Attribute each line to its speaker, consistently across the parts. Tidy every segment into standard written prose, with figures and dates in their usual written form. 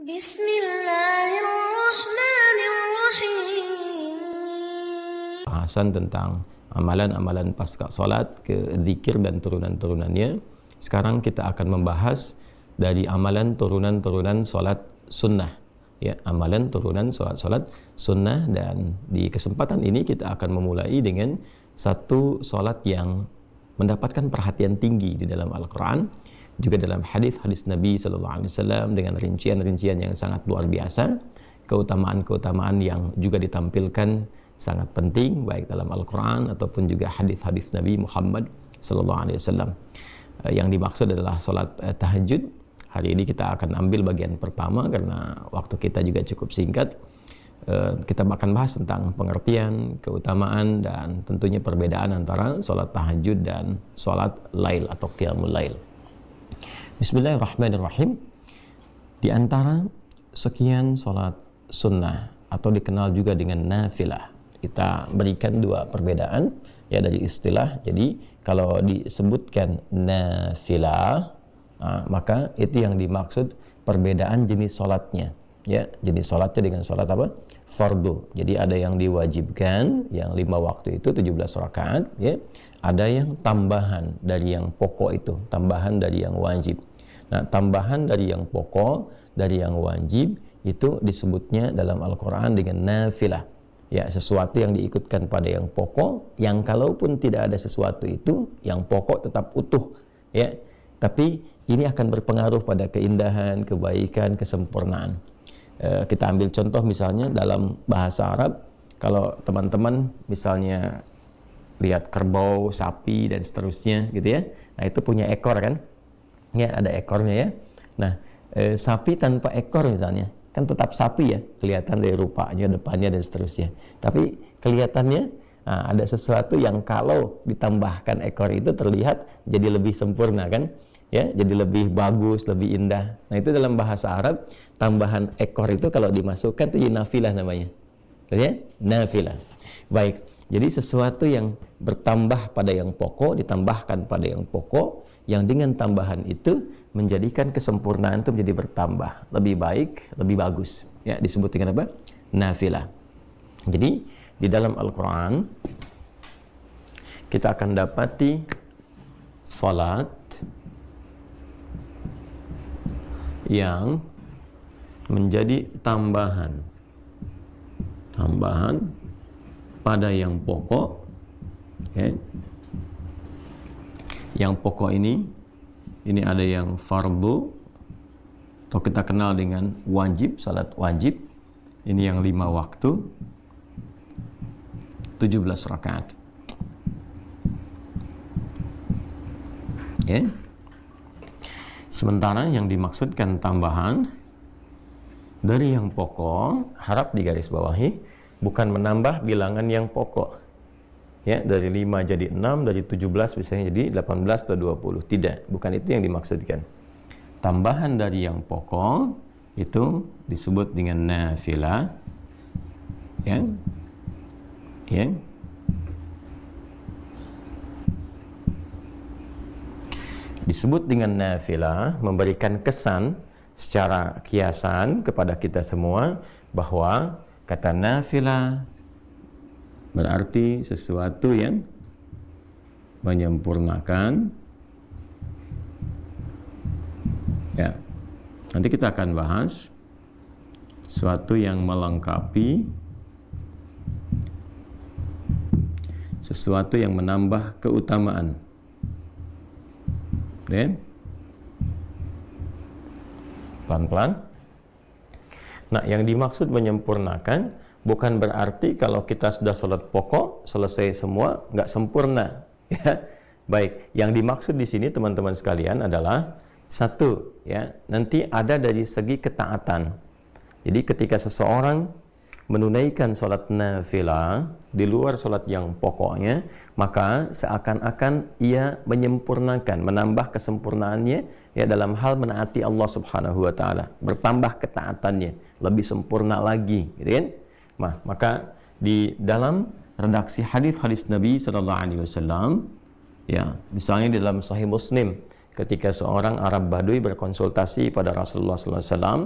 Speaker 1: Bismillahirrahmanirrahim.
Speaker 2: Bahasan tentang amalan-amalan pasca salat, ke zikir dan turunan-turunannya. Sekarang kita akan membahas dari amalan turunan-turunan salat sunnah. Ya, amalan turunan salat sunnah, dan di kesempatan ini kita akan memulai dengan satu salat yang mendapatkan perhatian tinggi di dalam Al-Quran, juga dalam hadis-hadis Nabi Sallallahu Alaihi Wasallam dengan rincian-rincian yang sangat luar biasa, keutamaan-keutamaan yang juga ditampilkan sangat penting baik dalam Al-Quran ataupun juga hadis-hadis Nabi Muhammad Sallallahu Alaihi Wasallam. Yang dimaksud adalah salat tahajud. Hari ini kita akan ambil bagian pertama karena waktu kita juga cukup singkat. Kita akan bahas tentang pengertian, keutamaan, dan tentunya perbedaan antara salat tahajud dan salat lail atau qiyamul lail. Bismillahirrahmanirrahim. Di antara sekian salat sunnah atau dikenal juga dengan nafilah, kita berikan dua perbedaan ya dari istilah. Jadi kalau disebutkan nafilah, maka itu yang dimaksud perbedaan jenis salatnya. Ya, jenis salatnya dengan salat apa? Fardu. Jadi ada yang diwajibkan, yang 5 waktu itu 17 rakaat, ya. Ada yang tambahan dari yang pokok itu, tambahan dari yang wajib. Nah, tambahan dari yang pokok, dari yang wajib itu disebutnya dalam Al-Qur'an dengan nafilah. Ya, sesuatu yang diikutkan pada yang pokok, yang kalaupun tidak ada sesuatu itu, yang pokok tetap utuh, ya. Tapi ini akan berpengaruh pada keindahan, kebaikan, kesempurnaan. Kita ambil contoh misalnya dalam bahasa Arab, kalau teman-teman misalnya lihat kerbau, sapi dan seterusnya gitu ya, nah itu punya ekor kan, ya ada ekornya ya. Nah sapi tanpa ekor misalnya kan tetap sapi ya, kelihatan dari rupanya, depannya dan seterusnya, tapi kelihatannya ada sesuatu yang kalau ditambahkan ekor itu terlihat jadi lebih sempurna kan, ya, jadi lebih bagus, lebih indah. Nah itu dalam bahasa Arab, tambahan ekor itu kalau dimasukkan itu nafilah namanya, ya, nafilah. Baik, jadi sesuatu yang bertambah pada yang pokok, ditambahkan pada yang pokok, yang dengan tambahan itu menjadikan kesempurnaan itu menjadi bertambah, lebih baik, lebih bagus. Ya, disebut dengan apa? Nafilah. Jadi di dalam Al-Quran kita akan dapati salat yang menjadi tambahan pada yang pokok, ya. Yang pokok ini ada yang fardu atau kita kenal dengan wajib, salat wajib. Ini yang 5 waktu 17 rakaat, ya. Sementara yang dimaksudkan tambahan dari yang pokok, harap digarisbawahi, bukan menambah bilangan yang pokok. Ya, dari 5 jadi 6, dari 17 misalnya jadi 18 atau 20. Tidak, bukan itu yang dimaksudkan. Tambahan dari yang pokok itu disebut dengan nafilah. Ya. Ya. Disebut dengan nafilah, memberikan kesan secara kiasan kepada kita semua bahwa kata nafilah berarti sesuatu yang menyempurnakan. Ya, nanti kita akan bahas sesuatu yang melengkapi, sesuatu yang menambah keutamaan. Dan pelan-pelan. Nah, yang dimaksud menyempurnakan bukan berarti kalau kita sudah sholat pokok selesai semua nggak sempurna, ya. Baik, yang dimaksud di sini teman-teman sekalian adalah satu, ya, nanti ada dari segi ketaatan. Jadi ketika seseorang menunaikan sholat nafilah di luar sholat yang pokoknya, maka seakan-akan ia menyempurnakan, menambah kesempurnaannya ya dalam hal menaati Allah Subhanahu wa taala, bertambah ketaatannya, lebih sempurna lagi, gitu kan? Nah, maka di dalam redaksi hadis-hadis Nabi sallallahu alaihi wasallam, ya, misalnya di dalam Sahih Muslim ketika seorang Arab Badui berkonsultasi pada Rasulullah sallallahu alaihi wasallam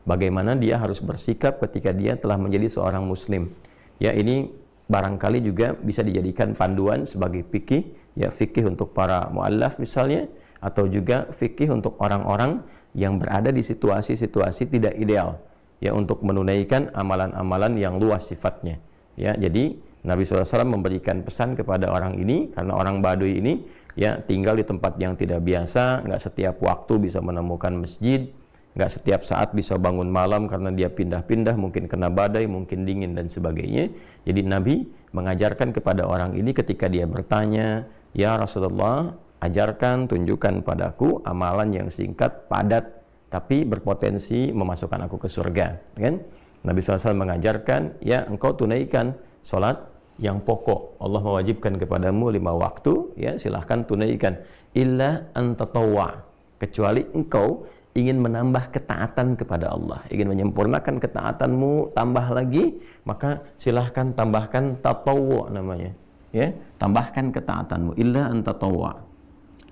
Speaker 2: bagaimana dia harus bersikap ketika dia telah menjadi seorang muslim. Ya, ini barangkali juga bisa dijadikan panduan sebagai fikih, ya fikih untuk para muallaf misalnya, atau juga fikih untuk orang-orang yang berada di situasi-situasi tidak ideal, ya untuk menunaikan amalan-amalan yang luas sifatnya. Ya, jadi Nabi SAW memberikan pesan kepada orang ini, karena orang Baduy ini ya tinggal di tempat yang tidak biasa, nggak setiap waktu bisa menemukan masjid, nggak setiap saat bisa bangun malam karena dia pindah-pindah, mungkin kena badai, mungkin dingin dan sebagainya. Jadi Nabi mengajarkan kepada orang ini ketika dia bertanya, "Ya Rasulullah, ajarkan, tunjukkan padaku amalan yang singkat, padat, tapi berpotensi memasukkan aku ke surga." Kan? Nabi SAW mengajarkan, ya engkau tunaikan sholat yang pokok. Allah mewajibkan kepadamu 5 waktu, ya silahkan tunaikan. Illa antatawwa, kecuali engkau ingin menambah ketaatan kepada Allah, ingin menyempurnakan ketaatanmu, tambah lagi, maka silahkan tambahkan tatawwu namanya, ya tambahkan ketaatanmu. Illa antatawwa,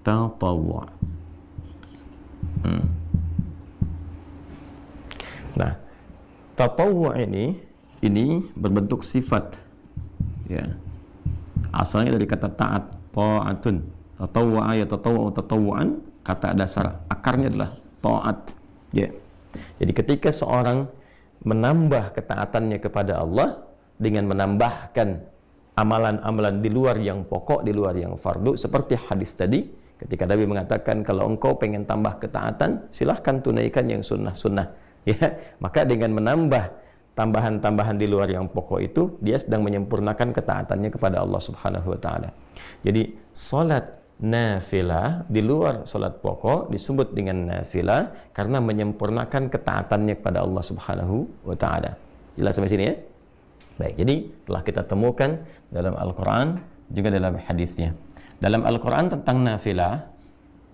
Speaker 2: tatawwa. Nah, tatawwu ini berbentuk sifat, ya asalnya dari kata taat, ta'atun. Tatawwa ya tatawwu tatawwuan, kata dasar akarnya adalah taat, ya. Jadi ketika seorang menambah ketaatannya kepada Allah dengan menambahkan amalan-amalan di luar yang pokok, di luar yang fardu, seperti hadis tadi ketika Nabi mengatakan kalau engkau pengen tambah ketaatan, silahkan tunaikan yang sunnah-sunnah, ya. Maka dengan menambah tambahan-tambahan di luar yang pokok itu, dia sedang menyempurnakan ketaatannya kepada Allah Subhanahu wa taala. Jadi salat nafilah di luar salat pokok disebut dengan nafilah karena menyempurnakan ketaatannya kepada Allah Subhanahu wa taala. Jelas sampai sini ya? Baik, jadi telah kita temukan dalam Al-Qur'an juga dalam hadisnya. Dalam Al-Qur'an tentang nafilah,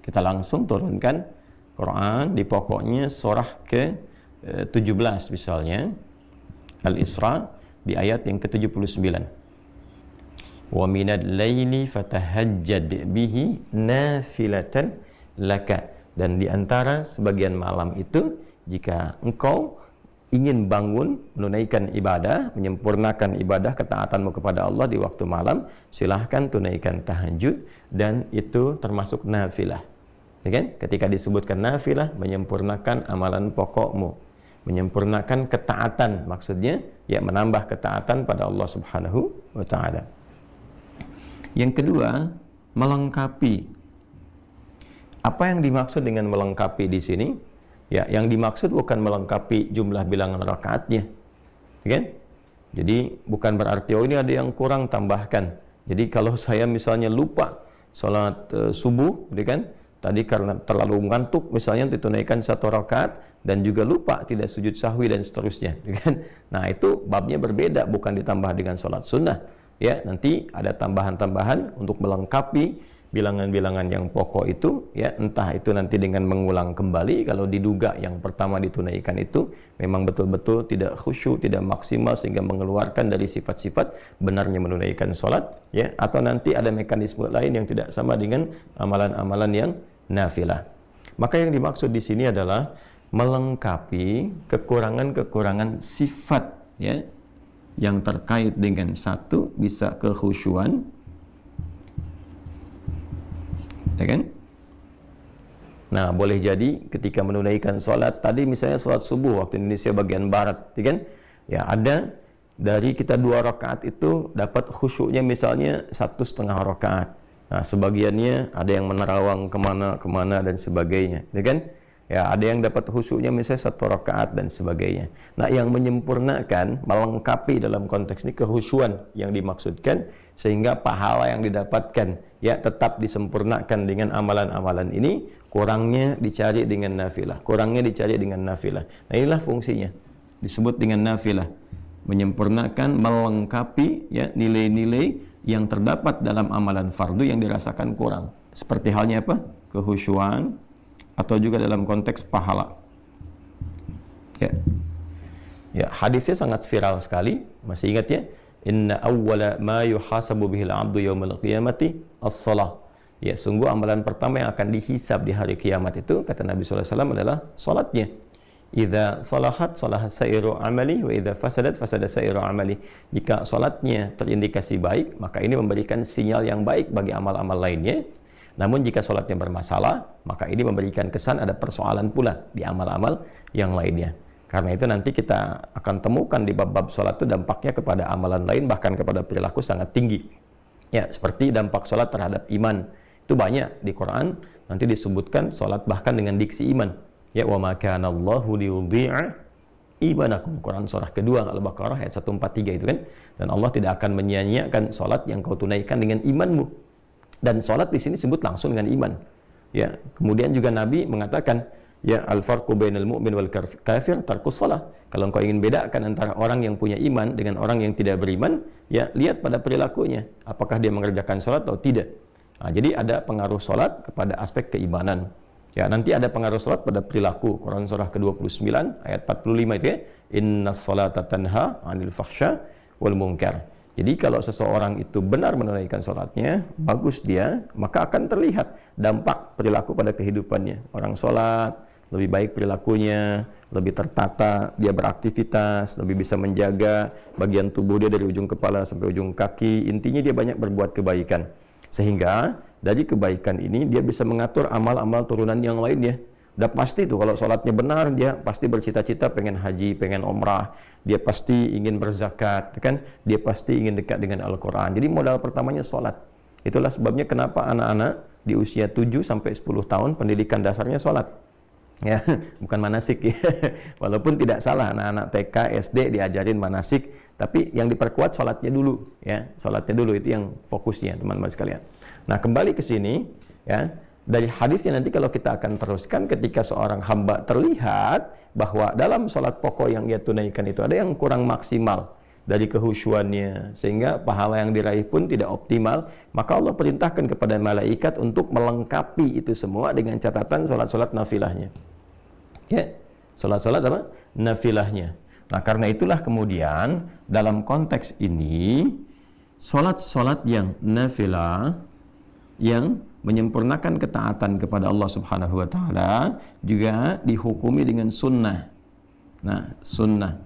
Speaker 2: kita langsung turunkan Quran di pokoknya surah ke-17 misalnya, Al-Isra di ayat yang ke-79. Wa minal laili fatahajjad bihi nafilatan laka, dan di antara sebagian malam itu jika engkau ingin bangun menunaikan ibadah, menyempurnakan ibadah ketaatanmu kepada Allah di waktu malam, silahkan tunaikan tahajud, dan itu termasuk nafilah. Ya kan? Ketika disebutkan nafilah, menyempurnakan amalan pokokmu, menyempurnakan ketaatan, maksudnya ya menambah ketaatan pada Allah Subhanahu wa taala. Yang kedua, melengkapi. Apa yang dimaksud dengan melengkapi di sini? Ya, yang dimaksud bukan melengkapi jumlah bilangan rakaatnya, kan? Jadi bukan berarti oh ini ada yang kurang, tambahkan. Jadi kalau saya misalnya lupa sholat subuh, kan? Tadi karena terlalu ngantuk misalnya ditunaikan 1 rakaat dan juga lupa tidak sujud sahwi dan seterusnya, kan? Nah itu babnya berbeda, bukan ditambah dengan sholat sunnah. Ya, nanti ada tambahan-tambahan untuk melengkapi bilangan-bilangan yang pokok itu, ya entah itu nanti dengan mengulang kembali kalau diduga yang pertama ditunaikan itu memang betul-betul tidak khusyuk, tidak maksimal sehingga mengeluarkan dari sifat-sifat benarnya menunaikan sholat, ya, atau nanti ada mekanisme lain yang tidak sama dengan amalan-amalan yang nafilah. Maka yang dimaksud di sini adalah melengkapi kekurangan-kekurangan sifat, ya, yang terkait dengan satu bisa kekhusyuan, ya kan? Nah, boleh jadi ketika menunaikan sholat tadi misalnya sholat subuh waktu Indonesia bagian barat, ya kan? Ya ada dari kita 2 rakaat itu dapat khusyuknya misalnya 1,5 rakaat. Nah, sebagiannya ada yang menerawang kemana dan sebagainya, ya kan? Ya, ada yang dapat khusyuknya misalnya 1 rakaat dan sebagainya. Nah, yang menyempurnakan, melengkapi dalam konteks ini kekhusyuan yang dimaksudkan, sehingga pahala yang didapatkan ya tetap disempurnakan dengan amalan-amalan ini, kurangnya dicari dengan nafilah, kurangnya dicari dengan nafilah. Nah, inilah fungsinya disebut dengan nafilah, menyempurnakan, melengkapi ya nilai-nilai yang terdapat dalam amalan fardu yang dirasakan kurang. Seperti halnya apa? Kekhusyuan, atau juga dalam konteks pahala. Ya, hadisnya sangat viral sekali. Masih ingat ya? Inna awwala ma yuhasabu bihil abdu yaumal qiyamati as-salah. Ya, sungguh amalan pertama yang akan dihisab di hari kiamat itu, kata Nabi SAW, adalah salatnya. Idza salahat salaha sairu amali wa idza fasadat fasada sairu amali. Jika salatnya terindikasi baik, maka ini memberikan sinyal yang baik bagi amal-amal lainnya. Namun jika salatnya bermasalah, maka ini memberikan kesan ada persoalan pula di amal-amal yang lainnya. Karena itu nanti kita akan temukan di bab-bab salat itu dampaknya kepada amalan lain, bahkan kepada perilaku sangat tinggi. Ya, seperti dampak salat terhadap iman. Itu banyak di Quran, nanti disebutkan salat bahkan dengan diksi iman. Ya, wa ma kana Allahu liyudhi'a imanakum. Quran surah kedua Al-Baqarah ayat 143 itu kan. Dan Allah tidak akan menyia-nyiakan salat yang kau tunaikan dengan imanmu. Dan salat di sini disebut langsung dengan iman. Ya, kemudian juga Nabi mengatakan, ya al-farqu bainal mu'min wal kafir tarkus shalah. Kalau engkau ingin bedakan antara orang yang punya iman dengan orang yang tidak beriman, ya lihat pada perilakunya, apakah dia mengerjakan salat atau tidak. Nah, jadi ada pengaruh salat kepada aspek keimanan. Ya, nanti ada pengaruh salat pada perilaku. Quran surah ke-29 ayat 45 itu ya. Innas salata tanha 'anil fahsya wal munkar. Jadi kalau seseorang itu benar menunaikan salatnya, bagus dia, maka akan terlihat dampak perilaku pada kehidupannya. Orang salat lebih baik perilakunya, lebih tertata, dia beraktivitas, lebih bisa menjaga bagian tubuh dia dari ujung kepala sampai ujung kaki. Intinya dia banyak berbuat kebaikan. Sehingga dari kebaikan ini dia bisa mengatur amal-amal turunan yang lainnya. Udah pasti tuh kalau sholatnya benar, dia pasti bercita-cita pengen haji, pengen umrah, dia pasti ingin berzakat, kan? Dia pasti ingin dekat dengan Al-Quran. Jadi modal pertamanya sholat. Itulah sebabnya kenapa anak-anak di usia 7 sampai 10 tahun pendidikan dasarnya sholat. Ya, bukan manasik ya. Walaupun tidak salah anak-anak TK, SD diajarin manasik, tapi yang diperkuat sholatnya dulu ya. Sholatnya dulu itu yang fokusnya teman-teman sekalian. Nah, kembali ke sini ya. Dari hadisnya nanti kalau kita akan teruskan, ketika seorang hamba terlihat bahwa dalam sholat pokok yang ia tunaikan itu ada yang kurang maksimal dari kehusyuannya, sehingga pahala yang diraih pun tidak optimal, maka Allah perintahkan kepada malaikat untuk melengkapi itu semua dengan catatan sholat-sholat nafilahnya. Ya, sholat-sholat apa? Nafilahnya. Nah, karena itulah kemudian dalam konteks ini sholat-sholat yang nafilah yang menyempurnakan ketaatan kepada Allah Subhanahu wa taala juga dihukumi dengan sunnah. Nah, sunnah.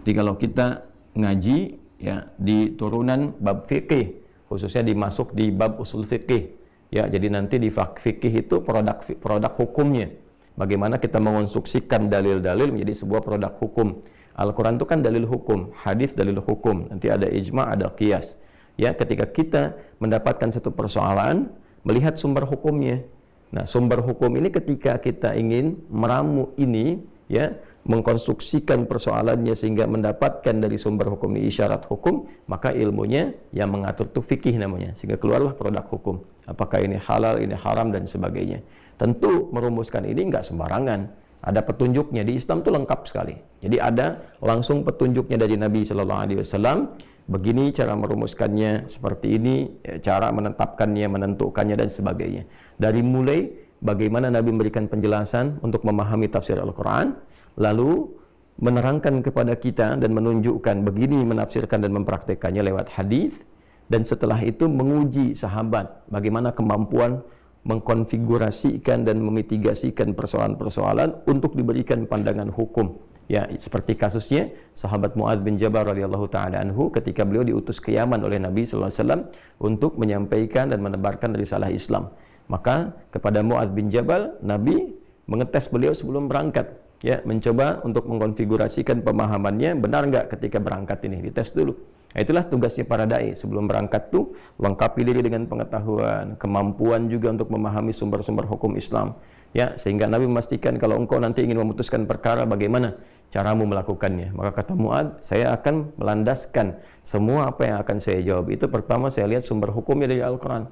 Speaker 2: Jadi kalau kita ngaji ya di turunan bab fikih, khususnya dimasuk di bab usul fikih. Ya, jadi nanti di fikih itu produk hukumnya. Bagaimana kita mengonstruksikan dalil-dalil menjadi sebuah produk hukum. Al-Qur'an itu kan dalil hukum, hadis dalil hukum. Nanti ada ijma', ada qiyas. Ya, ketika kita mendapatkan satu persoalan, melihat sumber hukumnya. Nah, sumber hukum ini ketika kita ingin meramu ini, ya, mengkonstruksikan persoalannya sehingga mendapatkan dari sumber hukum ini isyarat hukum, maka ilmunya yang mengatur itu fikih namanya, sehingga keluarlah produk hukum. Apakah ini halal, ini haram, dan sebagainya. Tentu merumuskan ini enggak sembarangan. Ada petunjuknya. Di Islam itu lengkap sekali. Jadi ada langsung petunjuknya dari Nabi Sallallahu Alaihi Wasallam. Begini cara merumuskannya, seperti ini cara menetapkannya, menentukannya, dan sebagainya. Dari mulai bagaimana Nabi memberikan penjelasan untuk memahami tafsir Al-Quran, lalu menerangkan kepada kita dan menunjukkan begini menafsirkan dan mempraktekannya lewat hadis, dan setelah itu menguji sahabat bagaimana kemampuan mengkonfigurasikan dan memitigasikan persoalan-persoalan untuk diberikan pandangan hukum. Ya, seperti kasusnya sahabat Mu'adz bin Jabal radhiyallahu taala anhu ketika beliau diutus ke Yaman oleh Nabi sallallahu alaihi wasallam untuk menyampaikan dan menebarkan risalah Islam. Maka kepada Mu'adz bin Jabal Nabi mengetes beliau sebelum berangkat, ya, mencoba untuk mengkonfigurasikan pemahamannya benar enggak ketika berangkat ini, dites dulu. Nah, itulah tugasnya para dai sebelum berangkat tuh lengkapi diri dengan pengetahuan, kemampuan juga untuk memahami sumber-sumber hukum Islam. Ya, sehingga Nabi memastikan kalau engkau nanti ingin memutuskan perkara bagaimana caramu melakukannya. Maka kata Mu'adz, saya akan melandaskan semua apa yang akan saya jawab itu pertama saya lihat sumber hukumnya dari Al-Quran.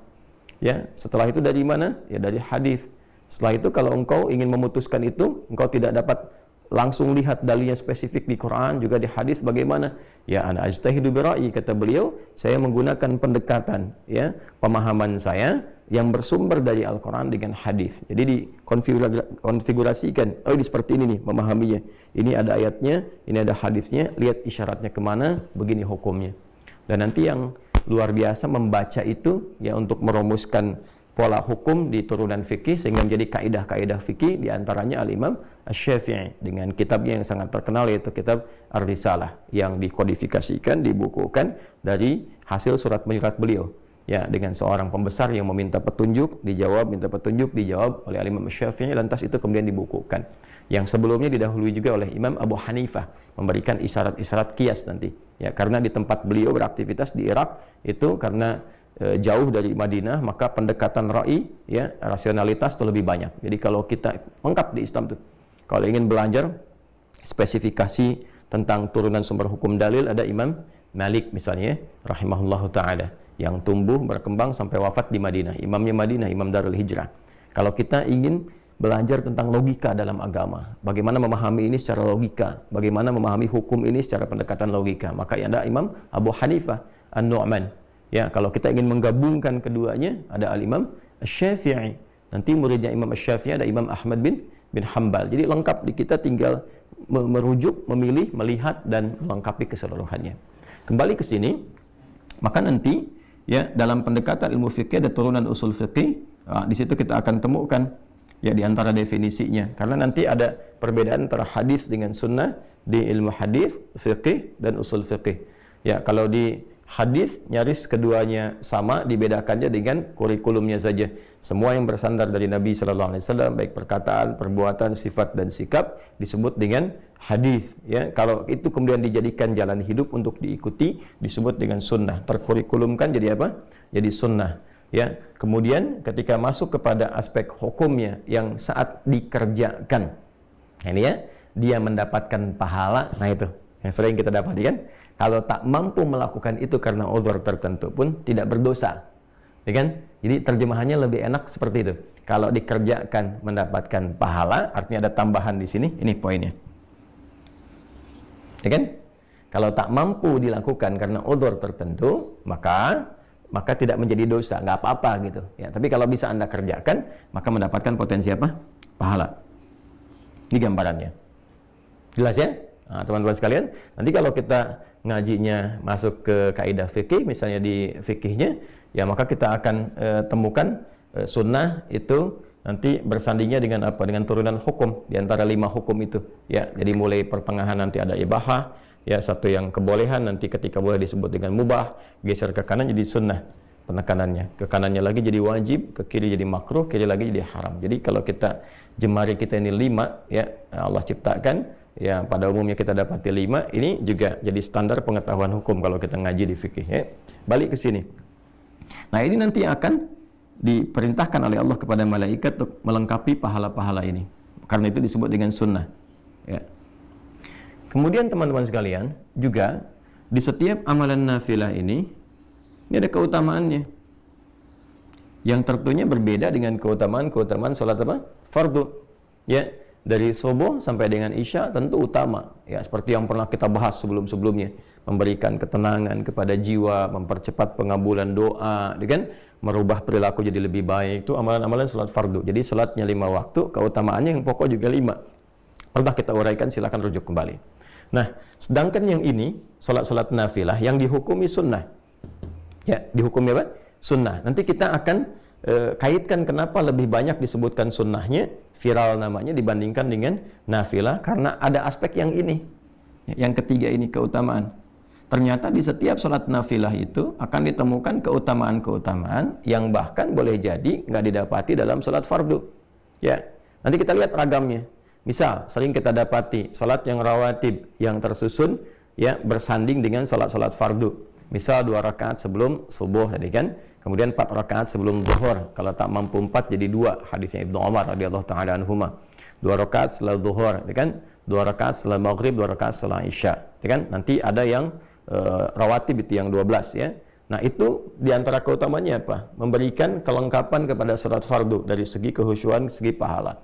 Speaker 2: Ya, setelah itu dari mana? Ya, dari hadis. Setelah itu kalau engkau ingin memutuskan itu, engkau tidak dapat langsung lihat dalilnya spesifik di Quran, juga di hadis bagaimana? Ya, ana ajtahidu bi ra'yi, kata beliau, saya menggunakan pendekatan, ya, pemahaman saya yang bersumber dari Al-Quran dengan hadis. Jadi dikonfigurasikan, oh ini seperti ini nih memahaminya. Ini ada ayatnya, ini ada hadisnya, lihat isyaratnya kemana, begini hukumnya. Dan nanti yang luar biasa membaca itu ya untuk merumuskan pola hukum di turunan fikih sehingga menjadi kaidah-kaidah fikih, di antaranya Al-Imam Asy-Syafi'i dengan kitabnya yang sangat terkenal yaitu kitab Ar-Risalah yang dikodifikasikan, dibukukan dari hasil surat menyurat beliau. Ya, dengan seorang pembesar yang meminta petunjuk, dijawab, minta petunjuk, dijawab oleh Imam Syafi'i, lantas itu kemudian dibukukan. Yang sebelumnya didahului juga oleh Imam Abu Hanifah, memberikan isyarat-isyarat qiyas nanti. Ya, karena di tempat beliau beraktivitas di Irak itu karena jauh dari Madinah, maka pendekatan ra'i, ya, rasionalitas itu lebih banyak. Jadi kalau kita lengkap di Islam tuh, kalau ingin belajar spesifikasi tentang turunan sumber hukum dalil, ada Imam Malik misalnya, rahimahullahu ta'ala, yang tumbuh berkembang sampai wafat di Madinah, imamnya Madinah, Imam Darul Hijrah. Kalau kita ingin belajar tentang logika dalam agama, bagaimana memahami ini secara logika, bagaimana memahami hukum ini secara pendekatan logika, maka ada Imam Abu Hanifah An-Nu'man. Ya, kalau kita ingin menggabungkan keduanya, ada Al-Imam Asy-Syafi'i. Nanti muridnya Imam Asy-Syafi'i ada Imam Ahmad bin Hanbal. Jadi lengkap, di kita tinggal merujuk, memilih, melihat dan melengkapi keseluruhannya. Kembali ke sini, maka nanti ya dalam pendekatan ilmu fikih ada turunan usul fikih. Di situ kita akan temukan ya di antara definisinya. Karena nanti ada perbedaan antara hadis dengan sunnah di ilmu hadis, fikih dan usul fikih. Ya, kalau di hadis nyaris keduanya sama, dibedakannya dengan kurikulumnya saja. Semua yang bersandar dari Nabi sallallahu alaihi wasallam, baik perkataan, perbuatan, sifat dan sikap disebut dengan hadis. Ya, kalau itu kemudian dijadikan jalan hidup untuk diikuti disebut dengan sunnah. Terkurikulumkan jadi apa? Jadi sunnah. Ya, kemudian ketika masuk kepada aspek hukumnya yang saat dikerjakan, ini ya, dia mendapatkan pahala. Nah itu yang sering kita dapati kan. Kalau tak mampu melakukan itu karena uzur tertentu pun tidak berdosa, ya kan? Jadi terjemahannya lebih enak seperti itu. Kalau dikerjakan mendapatkan pahala, artinya ada tambahan di sini. Ini poinnya, ya kan? Kalau tak mampu dilakukan karena uzur tertentu, maka tidak menjadi dosa, nggak apa-apa gitu. Ya, tapi kalau bisa Anda kerjakan, maka mendapatkan potensi apa? Pahala. Ini gambarannya. Jelas ya? Nah, teman-teman sekalian, nanti kalau kita ngajinya masuk ke kaidah fikih, misalnya di fikihnya, ya maka kita akan temukan sunnah itu nanti bersandingnya dengan apa? Dengan turunan hukum di antara 5 hukum itu. Ya, jadi mulai pertengahan nanti ada ibahah, ya satu yang kebolehan, nanti ketika boleh disebut dengan mubah, geser ke kanan jadi sunnah penekanannya, ke kanannya lagi jadi wajib, ke kiri jadi makruh, kiri lagi jadi haram. Jadi kalau kita jemari kita ini 5, ya Allah ciptakan. Ya, pada umumnya kita dapati 5, ini juga jadi standar pengetahuan hukum kalau kita ngaji di fikih. Ya. Balik ke sini. Nah, ini nanti akan diperintahkan oleh Allah kepada malaikat untuk melengkapi pahala-pahala ini. Karena itu disebut dengan sunnah. Ya. Kemudian teman-teman sekalian, juga di setiap amalan nafilah ini ada keutamaannya. Yang tentunya berbeda dengan keutamaan salat apa? Fardu. Ya. Dari subuh sampai dengan isya tentu utama, ya seperti yang pernah kita bahas sebelum-sebelumnya, memberikan ketenangan kepada jiwa, mempercepat pengabulan doa, kan? Merubah perilaku jadi lebih baik, itu amalan-amalan salat fardu. Jadi salatnya 5 waktu, keutamaannya yang pokok juga 5. Pernah kita uraikan, silakan rujuk kembali. Nah, sedangkan yang ini salat-salat nafilah yang dihukumi sunnah, ya dihukumi apa? Sunnah. Nanti kita akan kaitkan kenapa lebih banyak disebutkan sunnahnya, viral namanya dibandingkan dengan nafilah, karena ada aspek yang ini, yang ketiga ini, keutamaan. Ternyata di setiap sholat nafilah itu akan ditemukan keutamaan-keutamaan yang bahkan boleh jadi nggak didapati dalam sholat fardu. Ya, nanti kita lihat ragamnya. Misal sering kita dapati sholat yang rawatib yang tersusun, ya bersanding dengan sholat-sholat fardu. Misal 2 rakaat sebelum subuh tadi kan, kemudian 4 rakaat sebelum zuhur. Kalau tak mampu 4 jadi 2, hadisnya Ibnu Umar radhiyallahu taala anhuma. 2 rakaat setelah zuhur, kan? 2 rakaat setelah maghrib, 2 rakaat setelah isya, kan? Nanti ada yang rawatib itu yang 12 ya. Nah, itu diantara keutamanya apa? Memberikan kelengkapan kepada salat fardu dari segi kehusyuan, segi pahala.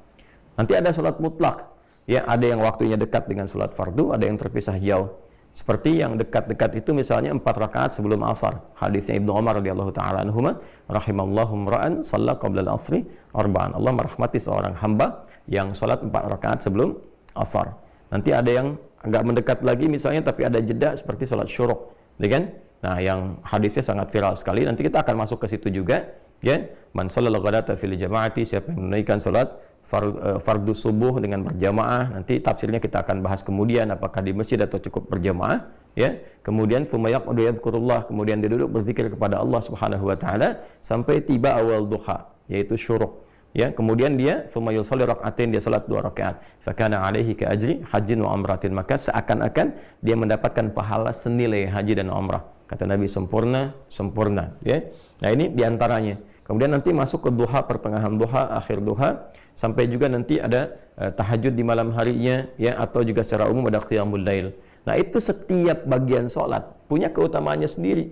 Speaker 2: Nanti ada salat mutlak. Ya, ada yang waktunya dekat dengan salat fardu, ada yang terpisah jauh. Seperti yang dekat-dekat itu misalnya 4 rakaat sebelum asar. Hadisnya Ibnu Umar radhiyallahu taala anhuma, rahimallahu imra'an shalla qabla al-asri arba'an. Allah merahmati seorang hamba yang salat 4 rakaat sebelum asar. Nanti ada yang agak mendekat lagi misalnya tapi ada jeda seperti salat syuruk, ya kan? Nah, yang hadisnya sangat viral sekali. Nanti kita akan masuk ke situ juga. Ya, man shallal ghadata fil jama'ati, siapa yang menunaikan salat fardu subuh dengan berjamaah. Nanti tafsirnya kita akan bahas kemudian, apakah di masjid atau cukup berjamaah, ya. Kemudian tsumma yaq'udu yadhkurullah, kemudian dia duduk berzikir kepada Allah Subhanahu wa taala sampai tiba awal duha, yaitu syuruk. Ya, kemudian dia tsumma yusalli rak'atain, dia salat 2 rakaat. Fa kana 'alaihi ka ajri hajjin wa umratin, maka seakan-akan dia mendapatkan pahala senilai haji dan umrah. Kata Nabi, sempurna, sempurna, ya. Nah, ini diantaranya. Kemudian nanti masuk ke duha, pertengahan duha, akhir duha, sampai juga nanti ada tahajud di malam harinya, ya, atau juga secara umum ada qiyamul lail. Nah, itu setiap bagian sholat punya keutamaannya sendiri.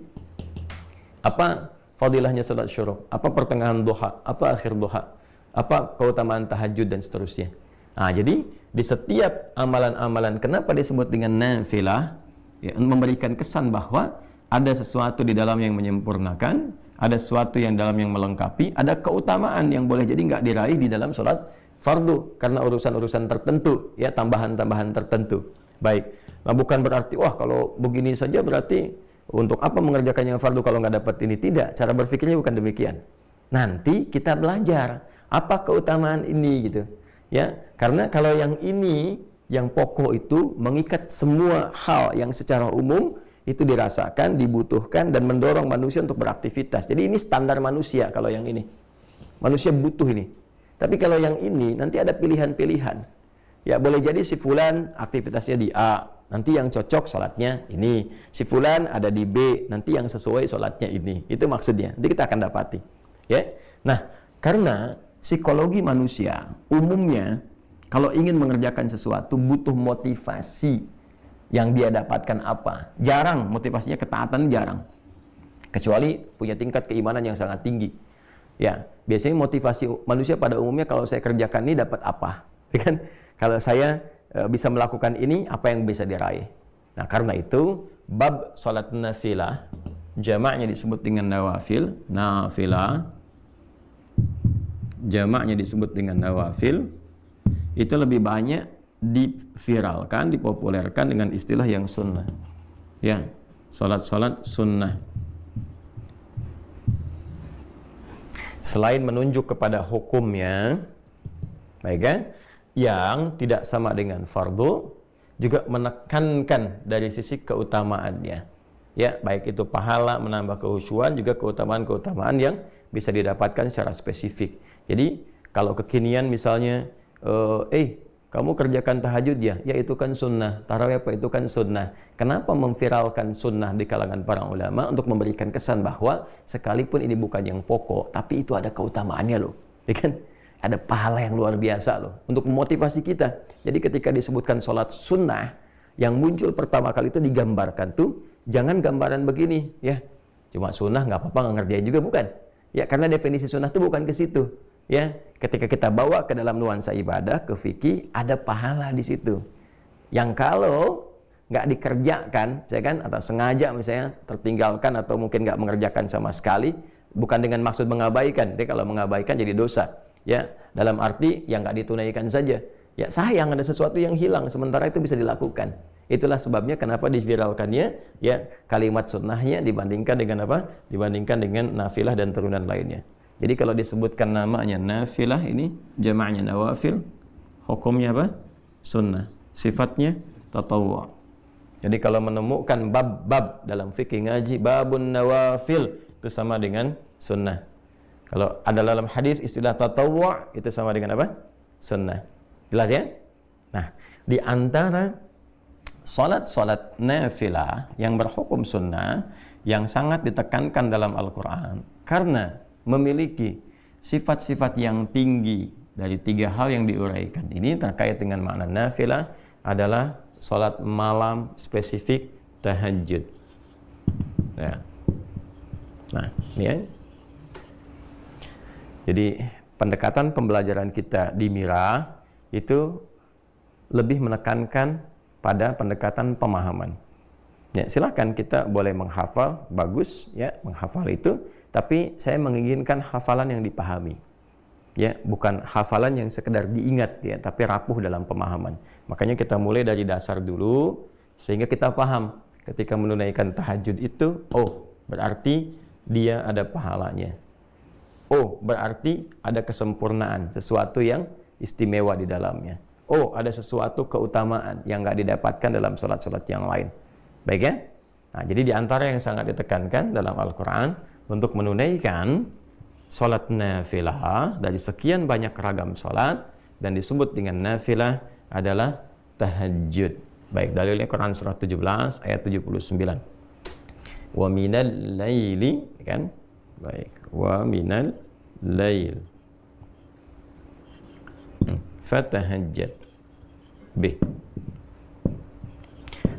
Speaker 2: Apa fadilahnya sholat syuruk? Apa pertengahan duha? Apa akhir duha? Apa keutamaan tahajud dan seterusnya. Nah, jadi di setiap amalan-amalan, kenapa disebut dengan nafilah? Ya, memberikan kesan bahwa ada sesuatu di dalam yang menyempurnakan, ada sesuatu yang dalam yang melengkapi, ada keutamaan yang boleh jadi nggak diraih di dalam sholat fardu karena urusan-urusan tertentu, ya, tambahan-tambahan tertentu. Baik. Nah, bukan berarti wah kalau begini saja berarti untuk apa mengerjakan yang fardu kalau nggak dapat ini. Tidak. Cara berpikirnya bukan demikian. Nanti kita belajar apa keutamaan ini gitu, ya. Karena kalau yang ini, yang pokok itu mengikat semua hal yang secara umum itu dirasakan, dibutuhkan dan mendorong manusia untuk beraktivitas. Jadi ini standar manusia kalau yang ini. Manusia butuh ini. Tapi kalau yang ini nanti ada pilihan-pilihan. Ya, boleh jadi si fulan aktivitasnya di A, nanti yang cocok sholatnya ini. Si fulan ada di B, nanti yang sesuai sholatnya ini. Itu maksudnya. Nanti kita akan dapati. Ya. Nah, karena psikologi manusia umumnya kalau ingin mengerjakan sesuatu butuh motivasi yang dia dapatkan apa. Jarang motivasinya ketaatan, jarang. Kecuali punya tingkat keimanan yang sangat tinggi. Ya, biasanya motivasi manusia pada umumnya kalau saya kerjakan ini dapat apa? Kan? Kalau saya bisa melakukan ini, apa yang bisa diraih? Nah, karena itu bab salat nafilah jamaknya disebut dengan nawafil, nafilah jamaknya disebut dengan nawafil, itu lebih banyak diviralkan, dipopulerkan dengan istilah yang sunnah. Ya, salat-salat sunnah. Selain menunjuk kepada hukumnya, baik ya, yang tidak sama dengan fardu, juga menekankan dari sisi keutamaannya. Ya, baik itu pahala, menambah kehusyuan, juga keutamaan-keutamaan yang bisa didapatkan secara spesifik. Jadi kalau kekinian misalnya, kamu kerjakan tahajud ya itu kan sunnah. Tarawih apa itu kan sunnah. Kenapa memviralkan sunnah di kalangan para ulama? Untuk memberikan kesan bahwa sekalipun ini bukan yang pokok, tapi itu ada keutamaannya loh. Ya kan? Ada pahala yang luar biasa loh. Untuk memotivasi kita. Jadi ketika disebutkan sholat sunnah, yang muncul pertama kali itu digambarkan tuh, jangan gambaran begini ya. Cuma sunnah nggak apa-apa nggak ngerjain juga, bukan. Ya, karena definisi sunnah itu bukan ke situ. Ya, ketika kita bawa ke dalam nuansa ibadah, ke fikih, ada pahala di situ. Yang kalau nggak dikerjakan, saya kan, atau sengaja misalnya tertinggalkan atau mungkin nggak mengerjakan sama sekali, bukan dengan maksud mengabaikan. Jadi kalau mengabaikan jadi dosa. Ya, dalam arti yang nggak ditunaikan saja. Ya, sayang ada sesuatu yang hilang, sementara itu bisa dilakukan. Itulah sebabnya kenapa diviralkannya ya kalimat sunnahnya dibandingkan dengan apa? Dibandingkan dengan nafilah dan turunan lainnya. Jadi kalau disebutkan namanya nafilah ini jamaknya nawafil, hukumnya apa? Sunnah. Sifatnya tatawwu'. Jadi kalau menemukan bab-bab dalam fikih ngaji babun nawafil itu sama dengan sunnah. Kalau ada dalam hadis istilah tatawwu' itu sama dengan apa? Sunnah. Jelas ya? Nah, di antara salat-salat nafilah yang berhukum sunnah yang sangat ditekankan dalam Al-Quran karena memiliki sifat-sifat yang tinggi dari 3 hal yang diuraikan ini terkait dengan makna nafilah adalah salat malam spesifik tahajud. Ya. Nah, ini ya. Jadi pendekatan pembelajaran kita di Mira itu lebih menekankan pada pendekatan pemahaman. Ya, silakan kita boleh menghafal, bagus ya, menghafal itu, tapi saya menginginkan hafalan yang dipahami. Ya, bukan hafalan yang sekedar diingat ya, tapi rapuh dalam pemahaman. Makanya kita mulai dari dasar dulu sehingga kita paham ketika menunaikan tahajud itu, oh, berarti dia ada pahalanya. Oh, berarti ada kesempurnaan, sesuatu yang istimewa di dalamnya. Oh, ada sesuatu keutamaan yang nggak didapatkan dalam sholat-sholat yang lain. Baik ya? Nah, jadi di antara yang sangat ditekankan dalam Al-Quran untuk menunaikan sholat nafilah dari sekian banyak ragam sholat dan disebut dengan nafilah adalah tahajud. Baik, dalilnya Quran surah 17 ayat 79. Wa minal laili, kan? Baik, wa minal lail fatahajjad bih.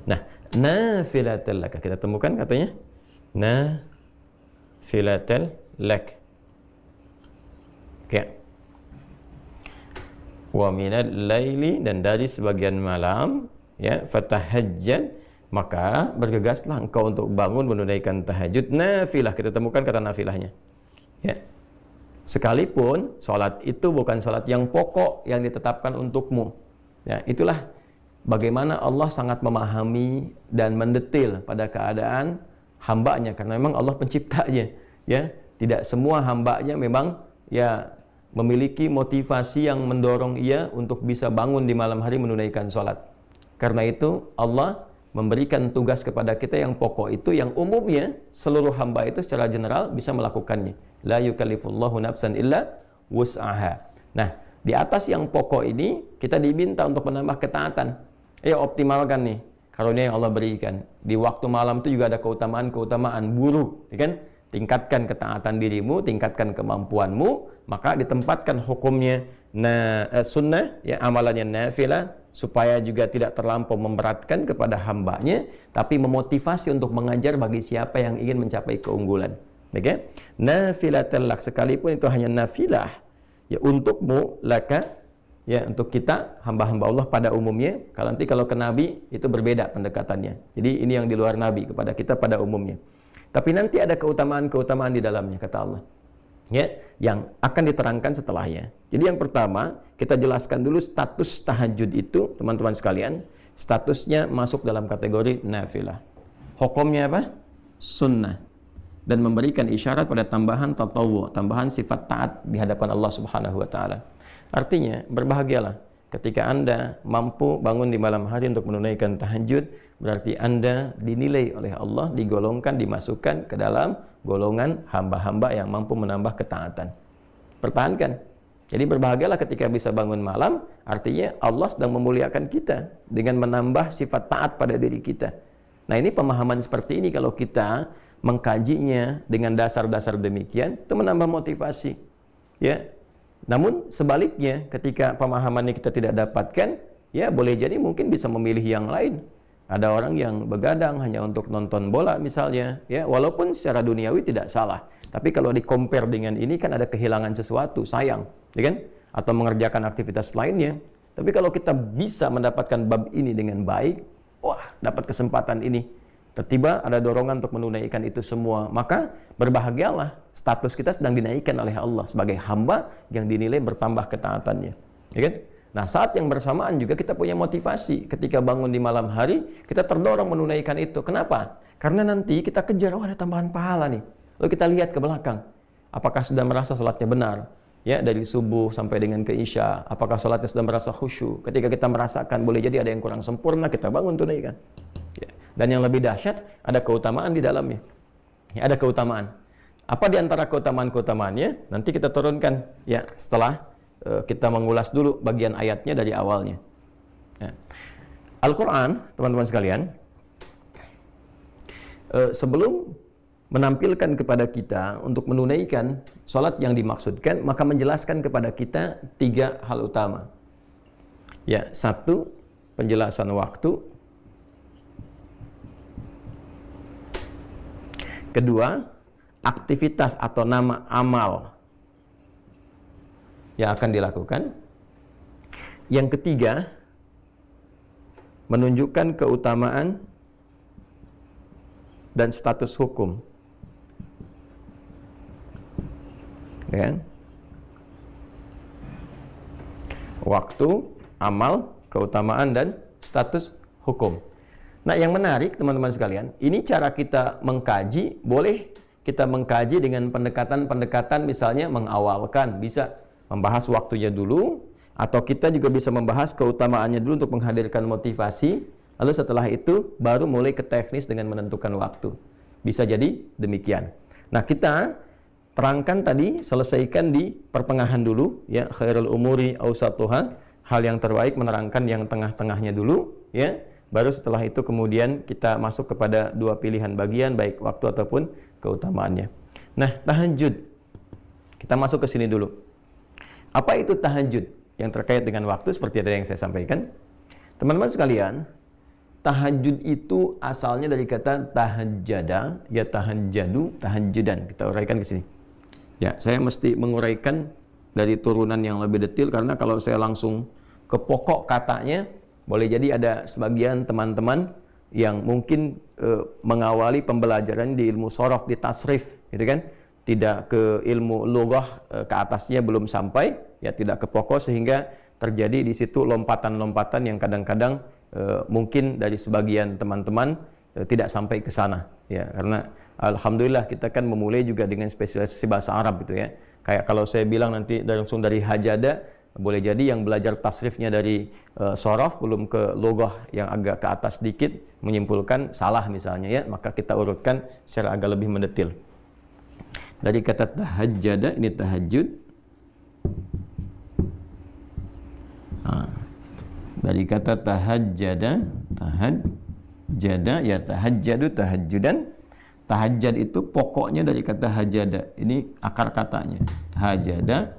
Speaker 2: Nah, nafilatal lak kita temukan katanya nafilatal lak. Oke. Wa minal laili, dan dari sebagian malam, ya, fatahajjad, maka bergegaslah engkau untuk bangun menunaikan tahajud. Nafilah, kita temukan kata nafilahnya. Ya. Sekalipun sholat itu bukan sholat yang pokok yang ditetapkan untukmu. Ya, itulah bagaimana Allah sangat memahami dan mendetail pada keadaan hambanya, karena memang Allah penciptanya. Ya, tidak semua hambanya memang ya memiliki motivasi yang mendorong ia untuk bisa bangun di malam hari menunaikan sholat. Karena itu Allah memberikan tugas kepada kita yang pokok itu, yang umumnya seluruh hamba itu secara general bisa melakukannya. La yukallifullahu nafsan illa wus'aha. Nah, di atas yang pokok ini kita diminta untuk menambah ketaatan. Ya, optimalkan nih karunia yang Allah berikan. Di waktu malam itu juga ada keutamaan-keutamaan buru, ya kan? Tingkatkan ketaatan dirimu, tingkatkan kemampuanmu, maka ditempatkan hukumnya sunnah, ya, amalannya nafilah, supaya juga tidak terlampau memberatkan kepada hambanya, tapi memotivasi untuk mengajar bagi siapa yang ingin mencapai keunggulan. Okay? Nafilatul lak, sekalipun itu hanya nafilah, ya, untukmu, laka, ya, untuk kita hamba-hamba Allah pada umumnya. Kalau ke Nabi itu berbeda pendekatannya. Jadi ini yang di luar Nabi, kepada kita pada umumnya. Tapi nanti ada keutamaan-keutamaan di dalamnya, kata Allah, ya, yang akan diterangkan setelahnya. Jadi yang pertama, kita jelaskan dulu status tahajud itu, teman-teman sekalian. Statusnya masuk dalam kategori nafilah. Hukumnya apa? Sunnah. Dan memberikan isyarat pada tambahan tatawwu, tambahan sifat taat di hadapan Allah Subhanahu wa taala. Artinya, berbahagialah ketika Anda mampu bangun di malam hari untuk menunaikan tahajud, berarti Anda dinilai oleh Allah, digolongkan, dimasukkan ke dalam golongan hamba-hamba yang mampu menambah ketaatan. Pertahankan. Jadi berbahagialah ketika bisa bangun malam, artinya Allah sedang memuliakan kita dengan menambah sifat taat pada diri kita. Nah, ini pemahaman seperti ini kalau kita mengkajinya dengan dasar-dasar demikian, itu menambah motivasi. Ya. Namun sebaliknya, ketika pemahamannya kita tidak dapatkan, ya boleh jadi mungkin bisa memilih yang lain. Ada orang yang begadang hanya untuk nonton bola misalnya, ya, walaupun secara duniawi tidak salah. Tapi kalau di-compare dengan ini kan ada kehilangan sesuatu, sayang, ya kan? Atau mengerjakan aktivitas lainnya. Tapi kalau kita bisa mendapatkan bab ini dengan baik, wah, dapat kesempatan ini. Tiba-tiba ada dorongan untuk menunaikan itu semua, maka berbahagialah, status kita sedang dinaikkan oleh Allah sebagai hamba yang dinilai bertambah ketaatannya, ya kan? Nah, saat yang bersamaan juga kita punya motivasi ketika bangun di malam hari, kita terdorong menunaikan itu. Kenapa? Karena nanti kita kejar, ada tambahan pahala nih. Lalu kita lihat ke belakang, apakah sudah merasa sholatnya benar, ya, dari subuh sampai dengan ke isya, apakah sholatnya sudah merasa khusyuk. Ketika kita merasakan boleh jadi ada yang kurang sempurna, kita bangun tunaikan. Ya. Dan yang lebih dahsyat, ada keutamaan di dalamnya. Ya, ada keutamaan. Apa di antara keutamaan-keutamaannya? Nanti kita turunkan, ya, setelah kita mengulas dulu bagian ayatnya dari awalnya. Ya. Al-Quran, teman-teman sekalian, sebelum menampilkan kepada kita untuk menunaikan sholat yang dimaksudkan, maka menjelaskan kepada kita 3 hal utama. Ya, 1, penjelasan waktu. Kedua, aktivitas atau nama amal yang akan dilakukan. Yang ketiga, menunjukkan keutamaan dan status hukum. Ya. Waktu, amal, keutamaan, dan status hukum. Nah, yang menarik teman-teman sekalian, ini cara kita mengkaji boleh kita mengkaji dengan pendekatan-pendekatan, misalnya mengawalkan, bisa membahas waktunya dulu, atau kita juga bisa membahas keutamaannya dulu untuk menghadirkan motivasi, lalu setelah itu baru mulai ke teknis dengan menentukan waktu. Bisa jadi demikian. Nah, kita terangkan tadi, selesaikan di pertengahan dulu, ya, khairul umuri awsatuha, hal yang terbaik menerangkan yang tengah-tengahnya dulu, ya. Baru setelah itu kemudian kita masuk kepada dua pilihan bagian, baik waktu ataupun keutamaannya. Nah, tahajud. Kita masuk ke sini dulu. Apa itu tahajud? Yang terkait dengan waktu seperti tadi yang saya sampaikan. Teman-teman sekalian, tahajud itu asalnya dari kata tahajjada, ya tahajjadu, tahajjudan. Kita uraikan ke sini. Ya, saya mesti menguraikan dari turunan yang lebih detail karena kalau saya langsung ke pokok katanya, boleh jadi ada sebagian teman-teman yang mungkin mengawali pembelajaran di ilmu shorof, di tasrif, gitu kan? Tidak ke ilmu lughah, ke atasnya belum sampai, ya tidak ke pokok, sehingga terjadi di situ lompatan-lompatan yang kadang-kadang mungkin dari sebagian teman-teman tidak sampai ke sana, ya, karena alhamdulillah kita kan memulai juga dengan spesialisasi bahasa Arab gitu ya. Kayak kalau saya bilang nanti langsung dari hajada, boleh jadi yang belajar tasrifnya dari shorof belum ke lughah yang agak ke atas sedikit menyimpulkan salah misalnya, ya, maka kita urutkan secara agak lebih mendetil. Dari kata tahajjada, ini tahajud. Dari kata tahajjada, ya tahajjadu, tahajjudan. Tahajjad itu pokoknya dari kata hajada. Ini akar katanya. Hajada.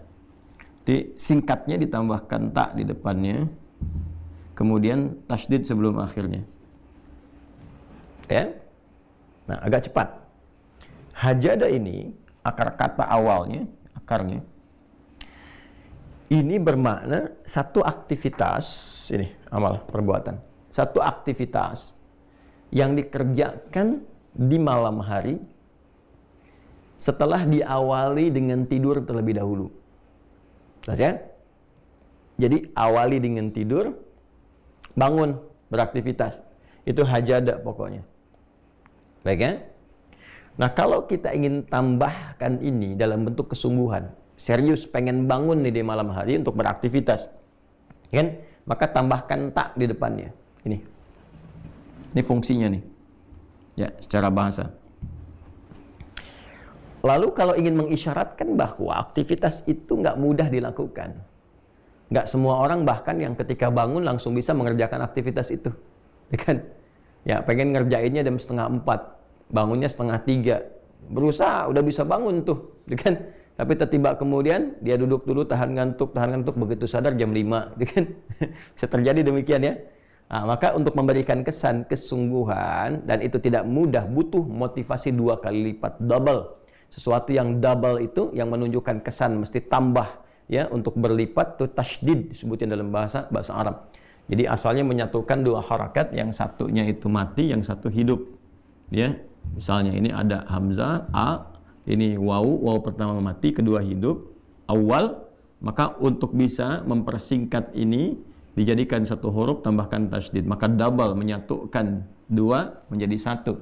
Speaker 2: Singkatnya ditambahkan tak di depannya. Kemudian tasydid sebelum akhirnya. Ya. Nah, agak cepat. Hajada ini akar kata awalnya, akarnya. Ini bermakna satu aktivitas, ini amal perbuatan. Satu aktivitas yang dikerjakan di malam hari setelah diawali dengan tidur terlebih dahulu. Jelas ya? Jadi awali dengan tidur, bangun, beraktivitas. Itu hajada pokoknya. Baik ya? Nah, kalau kita ingin tambahkan ini dalam bentuk kesungguhan, serius pengen bangun nih di malam hari untuk beraktivitas, kan? Maka tambahkan tak di depannya. Ini fungsinya nih. Ya, secara bahasa. Lalu kalau ingin mengisyaratkan bahwa aktivitas itu nggak mudah dilakukan. Nggak semua orang bahkan yang ketika bangun langsung bisa mengerjakan aktivitas itu. Ya kan? Ya, pengen ngerjainnya jam 3:30. Bangunnya 2:30, berusaha udah bisa bangun tuh, kan? Tapi tiba-tiba kemudian dia duduk dulu, tahan ngantuk, begitu sadar jam 5, kan? Bisa terjadi demikian ya. Nah, maka untuk memberikan kesan kesungguhan, dan itu tidak mudah, butuh motivasi 2 kali lipat, double. Sesuatu yang double itu yang menunjukkan kesan mesti tambah, ya, untuk berlipat tuh tasydid disebutin dalam bahasa Arab. Jadi asalnya menyatukan 2 harakat, yang satunya itu mati, yang satu hidup, ya. Misalnya ini ada hamzah a, ini waw pertama mati, kedua hidup, awal. Maka untuk bisa mempersingkat ini dijadikan satu huruf tambahkan tasydid, maka double, menyatukan 2 menjadi 1.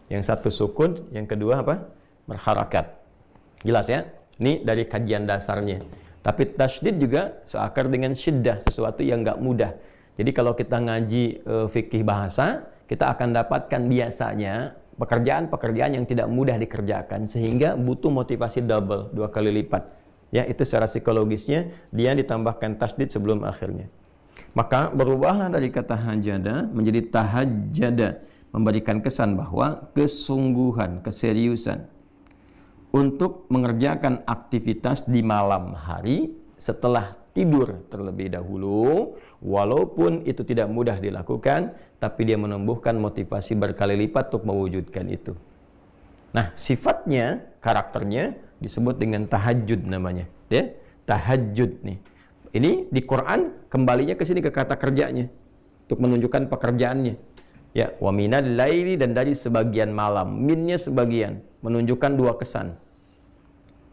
Speaker 2: Yang satu sukun, yang kedua apa? Berharakat. Jelas ya? Ini dari kajian dasarnya. Tapi tasydid juga seakar dengan syiddah, sesuatu yang enggak mudah. Jadi kalau kita ngaji fikih bahasa, kita akan dapatkan biasanya pekerjaan-pekerjaan yang tidak mudah dikerjakan, sehingga butuh motivasi double, 2 kali lipat. Ya, itu secara psikologisnya dia ditambahkan tasydid sebelum akhirnya. Maka berubahlah dari kata hajada menjadi tahajjada, memberikan kesan bahwa kesungguhan, keseriusan untuk mengerjakan aktivitas di malam hari setelah tidur terlebih dahulu, walaupun itu tidak mudah dilakukan, tapi dia menumbuhkan motivasi berkali lipat untuk mewujudkan itu. Nah, sifatnya, karakternya disebut dengan tahajud namanya, ya. Tahajud nih. Ini di Quran kembalinya ke sini ke kata kerjanya untuk menunjukkan pekerjaannya. Ya, wa minal laili, dan dari sebagian malam. Minnya sebagian, menunjukkan 2 kesan.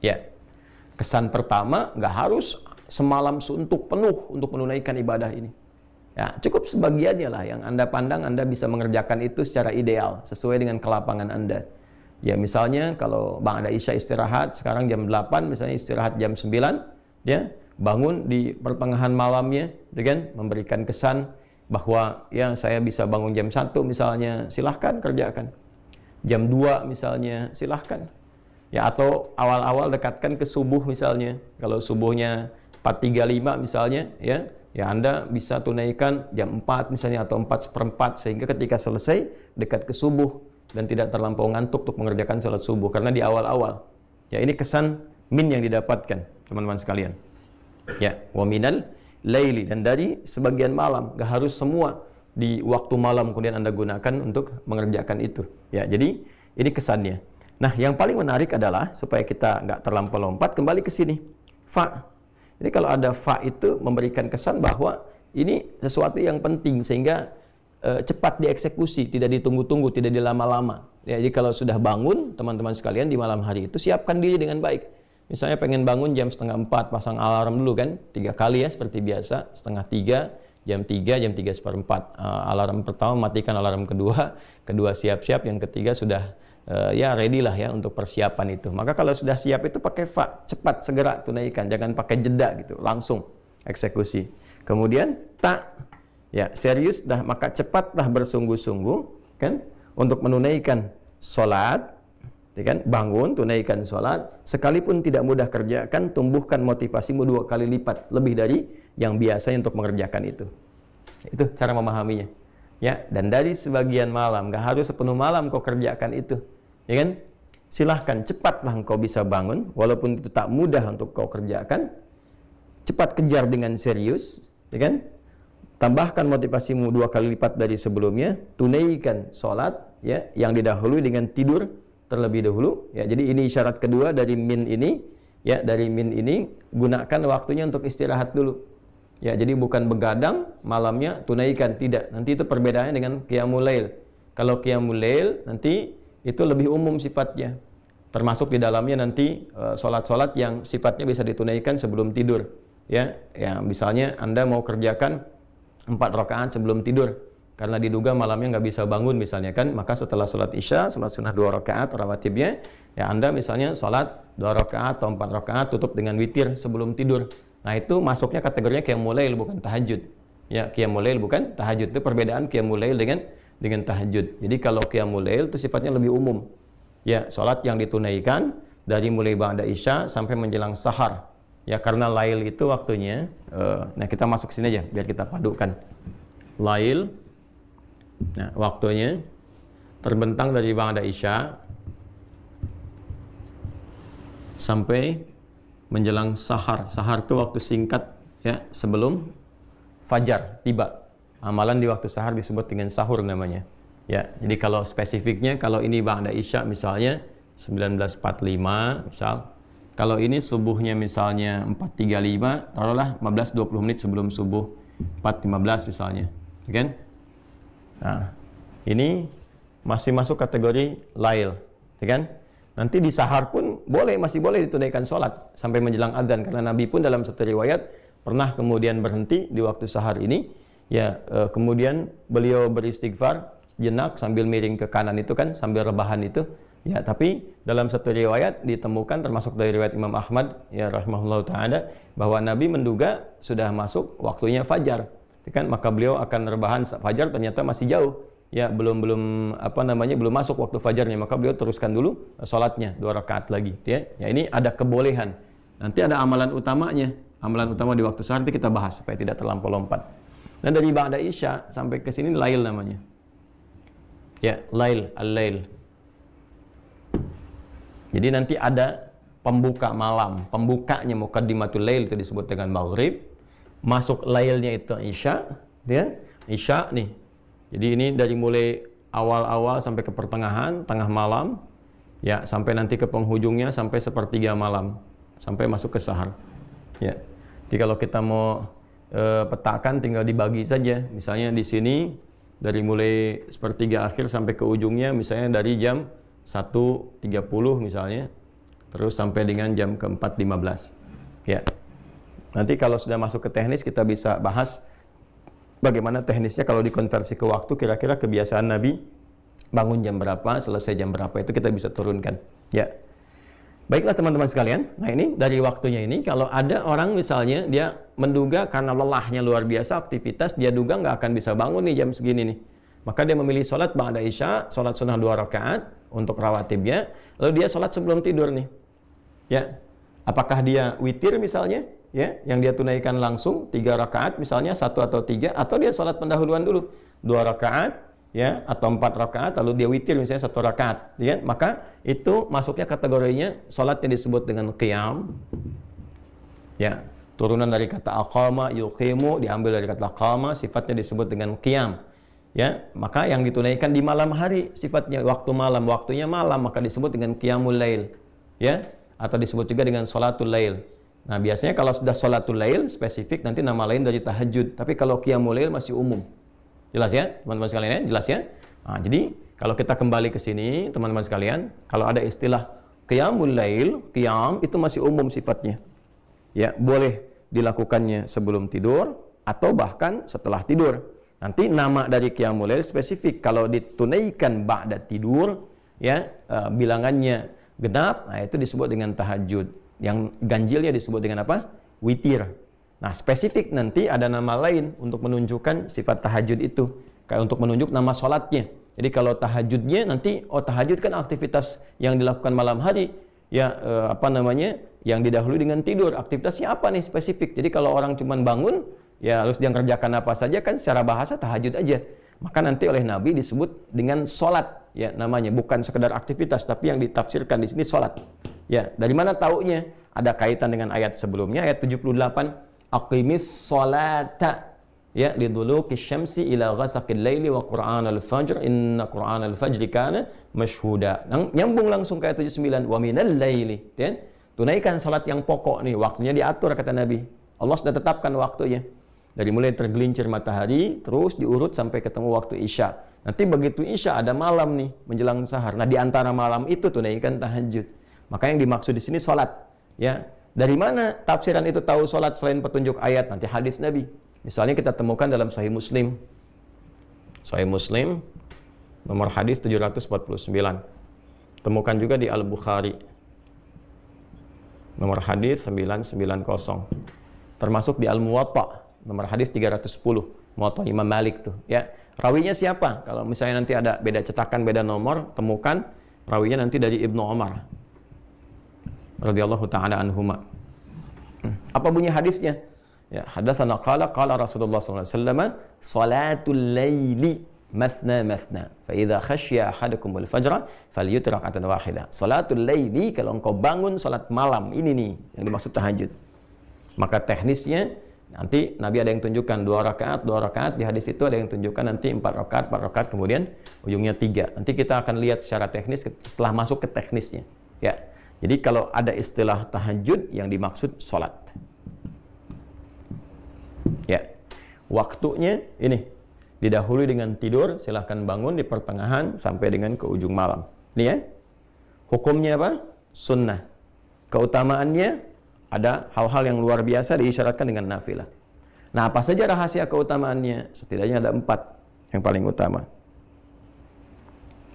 Speaker 2: Ya. Kesan pertama, nggak harus semalam suntuk penuh untuk menunaikan ibadah ini. Ya, cukup sebagiannya lah yang Anda pandang Anda bisa mengerjakan itu secara ideal, sesuai dengan kelapangan Anda. Ya misalnya kalau ba'da isya istirahat, sekarang jam 8, misalnya istirahat jam 9, ya, bangun di pertengahan malamnya, dengan memberikan kesan bahwa ya saya bisa bangun jam 1 misalnya, silahkan kerjakan. Jam 2 misalnya, silahkan. Ya, atau awal-awal dekatkan ke subuh misalnya. Kalau subuhnya 4.35 misalnya, ya Anda bisa tunaikan jam 4 misalnya atau 4:4, sehingga ketika selesai dekat ke subuh dan tidak terlampau ngantuk untuk mengerjakan sholat subuh karena di awal-awal. Ya, ini kesan min yang didapatkan, teman-teman sekalian. Ya, wa minal laili, dan dari sebagian malam, gak harus semua di waktu malam kemudian Anda gunakan untuk mengerjakan itu. Ya, jadi ini kesannya. Nah, yang paling menarik adalah supaya kita nggak terlampau lompat, kembali ke sini. Fa. Jadi kalau ada fa itu memberikan kesan bahwa ini sesuatu yang penting sehingga cepat dieksekusi, tidak ditunggu-tunggu, tidak dilama-lama. Ya, jadi kalau sudah bangun, teman-teman sekalian, di malam hari itu siapkan diri dengan baik. Misalnya pengen bangun jam 3:30, pasang alarm dulu kan, 3 kali ya seperti biasa, 2:30, jam 3, jam 3:04. Alarm pertama matikan, alarm kedua siap-siap, yang ketiga sudah ya ready lah ya untuk persiapan itu. Maka kalau sudah siap itu pakai fa, cepat segera tunaikan, jangan pakai jeda gitu, langsung eksekusi. Kemudian ta, ya serius dah, maka cepatlah bersungguh-sungguh kan untuk menunaikan sholat, ya kan, bangun tunaikan sholat, sekalipun tidak mudah kerjakan, tumbuhkan motivasimu 2 kali lipat lebih dari yang biasanya untuk mengerjakan itu. Itu cara memahaminya. Ya, dan dari sebagian malam, gak harus sepenuh malam kau kerjakan itu, ya kan? Silahkan, cepatlah engkau bisa bangun, walaupun itu tak mudah untuk kau kerjakan, cepat kejar dengan serius, ya kan? Tambahkan motivasimu 2 kali lipat dari sebelumnya, tunaikan sholat, ya, yang didahului dengan tidur terlebih dahulu, ya. Jadi ini syarat kedua dari min ini, ya, dari min ini gunakan waktunya untuk istirahat dulu. Ya, jadi bukan begadang malamnya tunaikan, tidak. Nanti itu perbedaannya dengan qiyamul lail. Kalau qiyamul lail nanti itu lebih umum sifatnya. Termasuk di dalamnya nanti sholat-sholat yang sifatnya bisa ditunaikan sebelum tidur. Ya, misalnya Anda mau kerjakan 4 rakaat sebelum tidur karena diduga malamnya nggak bisa bangun misalnya kan, maka setelah sholat isya, sholat sunnah 2 rakaat rawatibnya, ya Anda misalnya sholat 2 rakaat atau 4 rakaat tutup dengan witir sebelum tidur. Nah, itu masuknya kategorinya qiyamul lail, bukan tahajud. Ya, qiyamul lail bukan tahajud. Itu perbedaan qiyamul lail dengan tahajud. Jadi kalau qiyamul lail itu sifatnya lebih umum. Ya, sholat yang ditunaikan dari mulai ba'da isya sampai menjelang sahar. Ya, karena lail itu waktunya, nah kita masuk sini aja biar kita padukan. Lail, nah waktunya terbentang dari ba'da isya sampai menjelang sahar. Sahar itu waktu singkat ya sebelum fajar tiba. Amalan di waktu sahar disebut dengan sahur namanya. Ya, jadi kalau spesifiknya, kalau ini ba'da isya misalnya 19.45 misal. Kalau ini subuhnya misalnya 4.35, taruhlah 15-20 menit sebelum subuh 4.15 misalnya, kan? Nah, ini masih masuk kategori lail, kan? Nanti di sahar pun masih boleh ditunaikan sholat sampai menjelang adzan, karena Nabi pun dalam satu riwayat pernah kemudian berhenti di waktu sahar ini, ya kemudian beliau beristighfar jenak sambil miring ke kanan itu kan, sambil rebahan itu. Ya, tapi dalam satu riwayat ditemukan, termasuk dari riwayat Imam Ahmad ya rahimahullah taala, bahwa Nabi menduga sudah masuk waktunya fajar, kan? Maka beliau akan rebahan fajar, ternyata masih jauh, ya belum masuk waktu fajarnya, maka beliau teruskan dulu sholatnya 2 rakaat lagi, ya. Ya, ini ada kebolehan. Nanti ada amalan utamanya, amalan utama di waktu sahar, nanti kita bahas supaya tidak terlampau lompat. Dan dari ba'da isya sampai ke sini lail namanya. Ya, lail, al-lail. Jadi nanti ada pembuka malam, pembukanya muqaddimatul lail itu disebut dengan maghrib. Masuk lailnya itu isya, ya. Isya nih. Jadi ini dari mulai awal-awal sampai ke pertengahan, tengah malam, ya sampai nanti ke penghujungnya sampai 1/3 malam, sampai masuk ke sahar. Ya. Jadi kalau kita mau petakan tinggal dibagi saja. Misalnya di sini dari mulai 1/3 akhir sampai ke ujungnya, misalnya dari jam 1.30 misalnya, terus sampai dengan jam ke-4.15. Ya. Nanti kalau sudah masuk ke teknis kita bisa bahas bagaimana teknisnya kalau dikonversi ke waktu, kira-kira kebiasaan Nabi bangun jam berapa, selesai jam berapa, itu kita bisa turunkan. Ya. Baiklah teman-teman sekalian, nah ini dari waktunya ini, kalau ada orang misalnya dia menduga karena lelahnya luar biasa aktivitas, dia duga nggak akan bisa bangun nih jam segini nih. Maka dia memilih sholat ba'da isya, sholat sunnah 2 rakaat untuk rawatibnya, lalu dia sholat sebelum tidur nih. Ya, apakah dia witir misalnya, ya, yang dia tunaikan langsung 3 rakaat misalnya, 1 atau 3, atau dia sholat pendahuluan dulu 2 rakaat, ya, atau 4 rakaat, lalu dia witir misalnya 1 rakaat, ya, maka itu masuknya kategorinya sholatnya disebut dengan qiyam, ya, turunan dari kata aqama, yuqimu, diambil dari kata qama, sifatnya disebut dengan qiyam, ya, maka yang ditunaikan di malam hari, sifatnya waktu malam, waktunya malam, maka disebut dengan qiyamul lail, ya, atau disebut juga dengan sholatul lail. Nah, biasanya kalau sudah sholatul lail spesifik nanti nama lain dari tahajud, tapi kalau qiyamul lail masih umum. Jelas ya, teman-teman sekalian ya? Jelas ya? Nah, jadi kalau kita kembali ke sini, teman-teman sekalian, kalau ada istilah qiyamul lail, qiyam itu masih umum sifatnya. Ya, boleh dilakukannya sebelum tidur atau bahkan setelah tidur. Nanti nama dari qiyamul lail spesifik. Kalau ditunaikan ba'da tidur, ya, bilangannya genap, nah itu disebut dengan tahajud. Yang ganjilnya disebut dengan apa? Witir. Nah, spesifik nanti ada nama lain untuk menunjukkan sifat tahajud itu, kayak untuk menunjuk nama sholatnya. Jadi kalau tahajudnya nanti, oh tahajud kan aktivitas yang dilakukan malam hari, ya, yang didahului dengan tidur. Aktivitasnya apa nih spesifik? Jadi kalau orang cuma bangun, ya harus dia kerjakan apa saja kan secara bahasa tahajud aja. Maka nanti oleh Nabi disebut dengan sholat, ya, namanya bukan sekedar aktivitas, tapi yang ditafsirkan di sini sholat. Ya, dari mana taunya? Ada kaitan dengan ayat sebelumnya, ayat 78. Aqimis sholata, ya, liduluki syamsi ila ghasaqil laili wa qur'anal fajr inna qur'anal fajri kana mashhuda. Nyambung langsung ke ayat 79, wa minal laili, ya. Tunaikan salat yang pokok nih, waktunya diatur kata Nabi. Allah sudah tetapkan waktunya. Dari mulai tergelincir matahari terus diurut sampai ketemu waktu Isya. Nanti begitu Isya ada malam nih menjelang sahar. Nah, di antara malam itu tunaikan tahajud. Maka yang dimaksud di sini salat, ya. Dari mana tafsiran itu tahu sholat selain petunjuk ayat? Nanti hadis Nabi. Misalnya kita temukan dalam Sahih Muslim. Sahih Muslim, nomor hadis 749. Temukan juga di Al-Bukhari. Nomor hadis 990. Termasuk di Al-Muwatta, nomor hadis 310. Muwatta Imam Malik tuh, ya. Rawinya siapa? Kalau misalnya nanti ada beda cetakan, beda nomor, temukan rawinya nanti dari Ibnu Umar radhiyallahu taala anhuma. Apa bunyi hadisnya? Ya, hadatsana qala Rasulullah sallallahu alaihi wasallam, salatul laili mathna mathna. Fa idza khashiya ahadukum al-fajr falyutir rak'atan wahidah. Salatul laili, kalau engkau bangun salat malam, ini nih yang dimaksud tahajud. Maka teknisnya nanti Nabi ada yang tunjukkan 2 rakaat, di hadis itu ada yang tunjukkan nanti 4 rakaat, kemudian ujungnya 3. Nanti kita akan lihat secara teknis setelah masuk ke teknisnya, ya. Jadi kalau ada istilah tahajud yang dimaksud sholat, ya, waktunya ini didahului dengan tidur, silahkan bangun di pertengahan sampai dengan ke ujung malam. Ini ya, hukumnya apa? Sunnah. Keutamaannya ada hal-hal yang luar biasa diisyaratkan dengan nafilah. Nah, apa saja rahasia keutamaannya? Setidaknya ada 4 yang paling utama.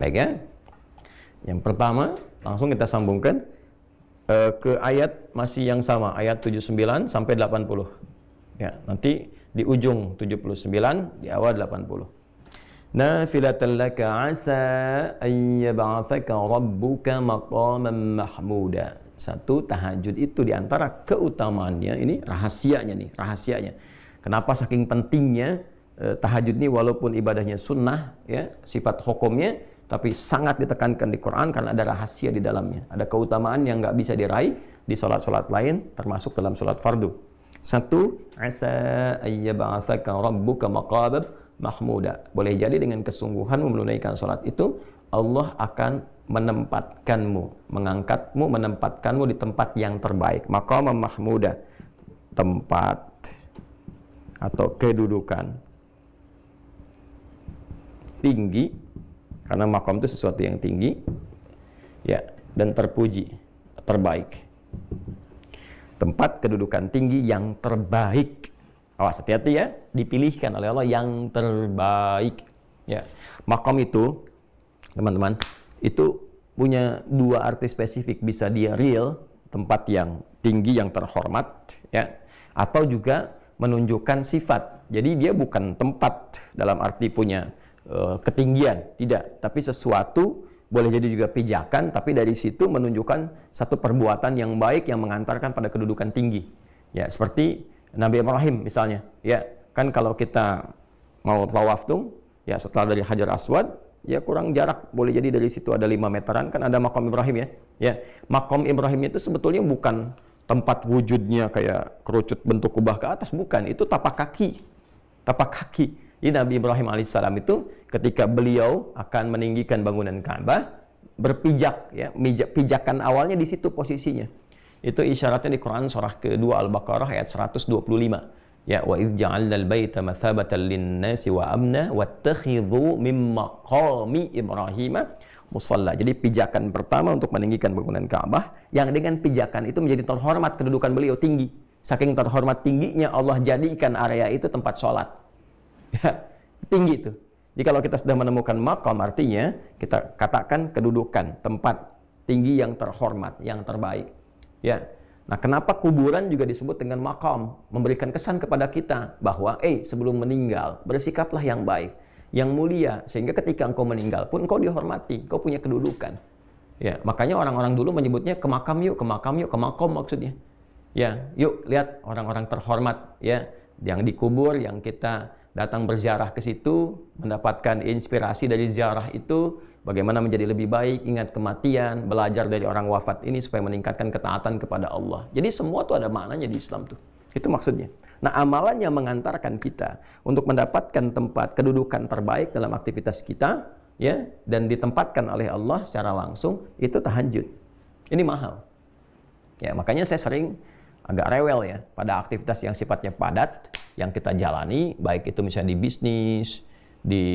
Speaker 2: Baik ya. Yang pertama, langsung kita sambungkan ke ayat masih yang sama, ayat 79 sampai 80. Ya, nanti di ujung 79, di awal 80. Nafilatan laka asa an yab'atsaka rabbuka maqaman mahmuda. Satu, tahajud itu diantara keutamaannya, ini rahasianya. Kenapa saking pentingnya tahajud ini walaupun ibadahnya sunnah, ya, sifat hukumnya, tapi sangat ditekankan di Quran karena ada rahasia di dalamnya. Ada keutamaan yang nggak bisa diraih di sholat-sholat lain, termasuk dalam sholat fardu. Satu, asa ayyab'atsaka rabbuka maqaman mahmuda. Boleh jadi dengan kesungguhan menunaikan sholat itu, Allah akan menempatkanmu di tempat yang terbaik. Maqaman mahmuda, tempat atau kedudukan tinggi, karena maqam itu sesuatu yang tinggi, ya, dan terpuji, terbaik. Tempat kedudukan tinggi yang terbaik. Awas, hati-hati ya, dipilihkan oleh Allah yang terbaik. Ya, maqam itu teman-teman, itu punya dua arti spesifik. Bisa dia real, tempat yang tinggi, yang terhormat, ya, atau juga menunjukkan sifat. Jadi dia bukan tempat dalam arti punya ketinggian, tidak, tapi sesuatu, boleh jadi juga pijakan, tapi dari situ menunjukkan satu perbuatan yang baik yang mengantarkan pada kedudukan tinggi. Ya, seperti Nabi Ibrahim misalnya, ya, kan kalau kita mau tawaf tuh, ya, setelah dari Hajar Aswad, ya kurang jarak, boleh jadi dari situ ada 5 meteran, kan ada Maqam Ibrahim, ya. Ya, Maqam Ibrahim itu sebetulnya bukan tempat wujudnya kayak kerucut bentuk kubah ke atas, bukan, itu tapak kaki. Tapak kaki. Jadi Nabi Ibrahim alaihissalam itu ketika beliau akan meninggikan bangunan Ka'bah, berpijak, ya, pijakan awalnya di situ posisinya. Itu isyaratnya di Quran surah kedua Al-Baqarah ayat 125. Ya, wa idz ja'alnal baita mathabatan lin-nasi wa amna wattakhidhu min maqami Ibrahim musalla. Jadi pijakan pertama untuk meninggikan bangunan Ka'bah, yang dengan pijakan itu menjadi terhormat, kedudukan beliau tinggi. Saking terhormat tingginya, Allah jadikan area itu tempat sholat. Ya, tinggi itu. Jadi kalau kita sudah menemukan maqam, artinya kita katakan kedudukan, tempat tinggi yang terhormat, yang terbaik. Ya. Nah, kenapa kuburan juga disebut dengan maqam? Memberikan kesan kepada kita bahwa sebelum meninggal bersikaplah yang baik, yang mulia, sehingga ketika engkau meninggal pun engkau dihormati, engkau punya kedudukan. Ya, makanya orang-orang dulu menyebutnya ke makam yuk, ke makam yuk, ke maqam maksudnya. Ya, yuk lihat orang-orang terhormat, ya, yang dikubur, yang kita datang berziarah ke situ, mendapatkan inspirasi dari ziarah itu, bagaimana menjadi lebih baik, ingat kematian, belajar dari orang wafat ini supaya meningkatkan ketaatan kepada Allah. Jadi semua tuh ada maknanya di Islam tuh. Itu maksudnya. Nah, amalan yang mengantarkan kita untuk mendapatkan tempat kedudukan terbaik dalam aktivitas kita, ya, dan ditempatkan oleh Allah secara langsung, itu tahajud. Ini mahal. Ya, makanya saya sering agak rewel, ya, pada aktivitas yang sifatnya padat yang kita jalani, baik itu misalnya di bisnis, di,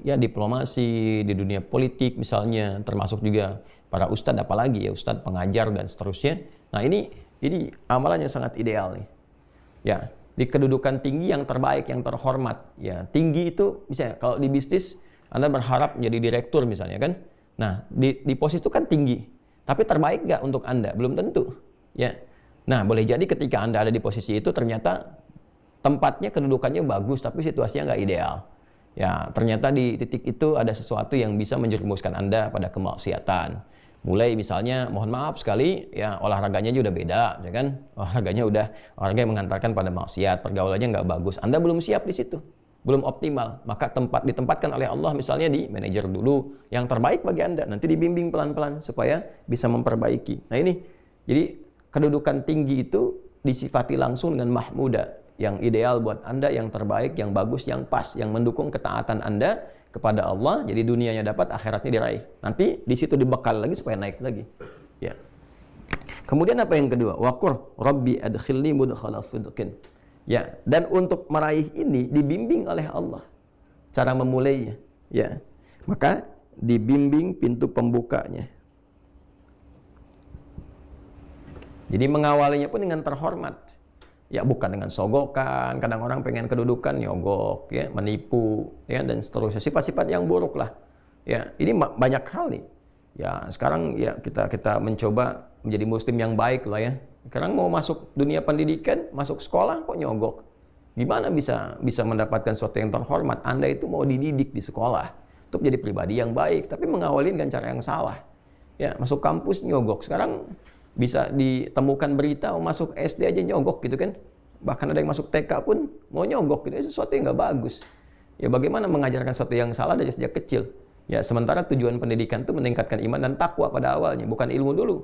Speaker 2: ya, diplomasi, di dunia politik misalnya, termasuk juga para ustadz, apalagi ya ustadz pengajar dan seterusnya. Nah, ini amalan yang sangat ideal nih. Ya, di kedudukan tinggi yang terbaik, yang terhormat. Ya, tinggi itu misalnya kalau di bisnis Anda berharap menjadi direktur misalnya, kan. Nah, di posisi itu kan tinggi. Tapi terbaik nggak untuk Anda? Belum tentu. Ya. Nah, boleh jadi ketika Anda ada di posisi itu ternyata tempatnya, kedudukannya bagus, tapi situasinya nggak ideal. Ya, ternyata di titik itu ada sesuatu yang bisa menjerumuskan Anda pada kemaksiatan. Mulai misalnya, mohon maaf sekali, ya, olahraganya juga udah beda, ya kan? Olahraganya udah olahraga yang mengantarkan pada maksiat, pergaulannya nggak bagus. Anda belum siap di situ, belum optimal. Maka ditempatkan oleh Allah misalnya di manajer dulu, yang terbaik bagi Anda. Nanti dibimbing pelan-pelan supaya bisa memperbaiki. Nah, ini, jadi kedudukan tinggi itu disifati langsung dengan mahmuda, yang ideal buat Anda, yang terbaik, yang bagus, yang pas, yang mendukung ketaatan Anda kepada Allah. Jadi dunianya dapat, akhiratnya diraih. Nanti di situ dibekal lagi supaya naik lagi. Ya. Kemudian apa yang kedua? Waqur Rabbi adkhilni mudkhala sidqin. Ya, dan untuk meraih ini dibimbing oleh Allah cara memulainya. Ya. Maka dibimbing pintu pembukanya. Jadi mengawalinya pun dengan terhormat. Ya, bukan dengan sogokan. Kadang orang pengen kedudukan, nyogok, ya, menipu, ya, dan seterusnya. Sifat-sifat yang buruk lah. Ya, ini banyak hal nih. Ya, sekarang ya kita mencoba menjadi muslim yang baik lah, ya. Sekarang mau masuk dunia pendidikan, masuk sekolah kok nyogok. Gimana bisa mendapatkan sesuatu yang terhormat? Anda itu mau dididik di sekolah untuk menjadi pribadi yang baik, tapi mengawali dengan cara yang salah. Ya, masuk kampus nyogok. Sekarang bisa ditemukan berita masuk SD aja nyogok gitu kan. Bahkan ada yang masuk TK pun mau nyogok gitu. Itu sesuatu yang nggak bagus. Ya, bagaimana mengajarkan sesuatu yang salah dari sejak kecil. Ya, sementara tujuan pendidikan itu meningkatkan iman dan takwa pada awalnya, bukan ilmu dulu.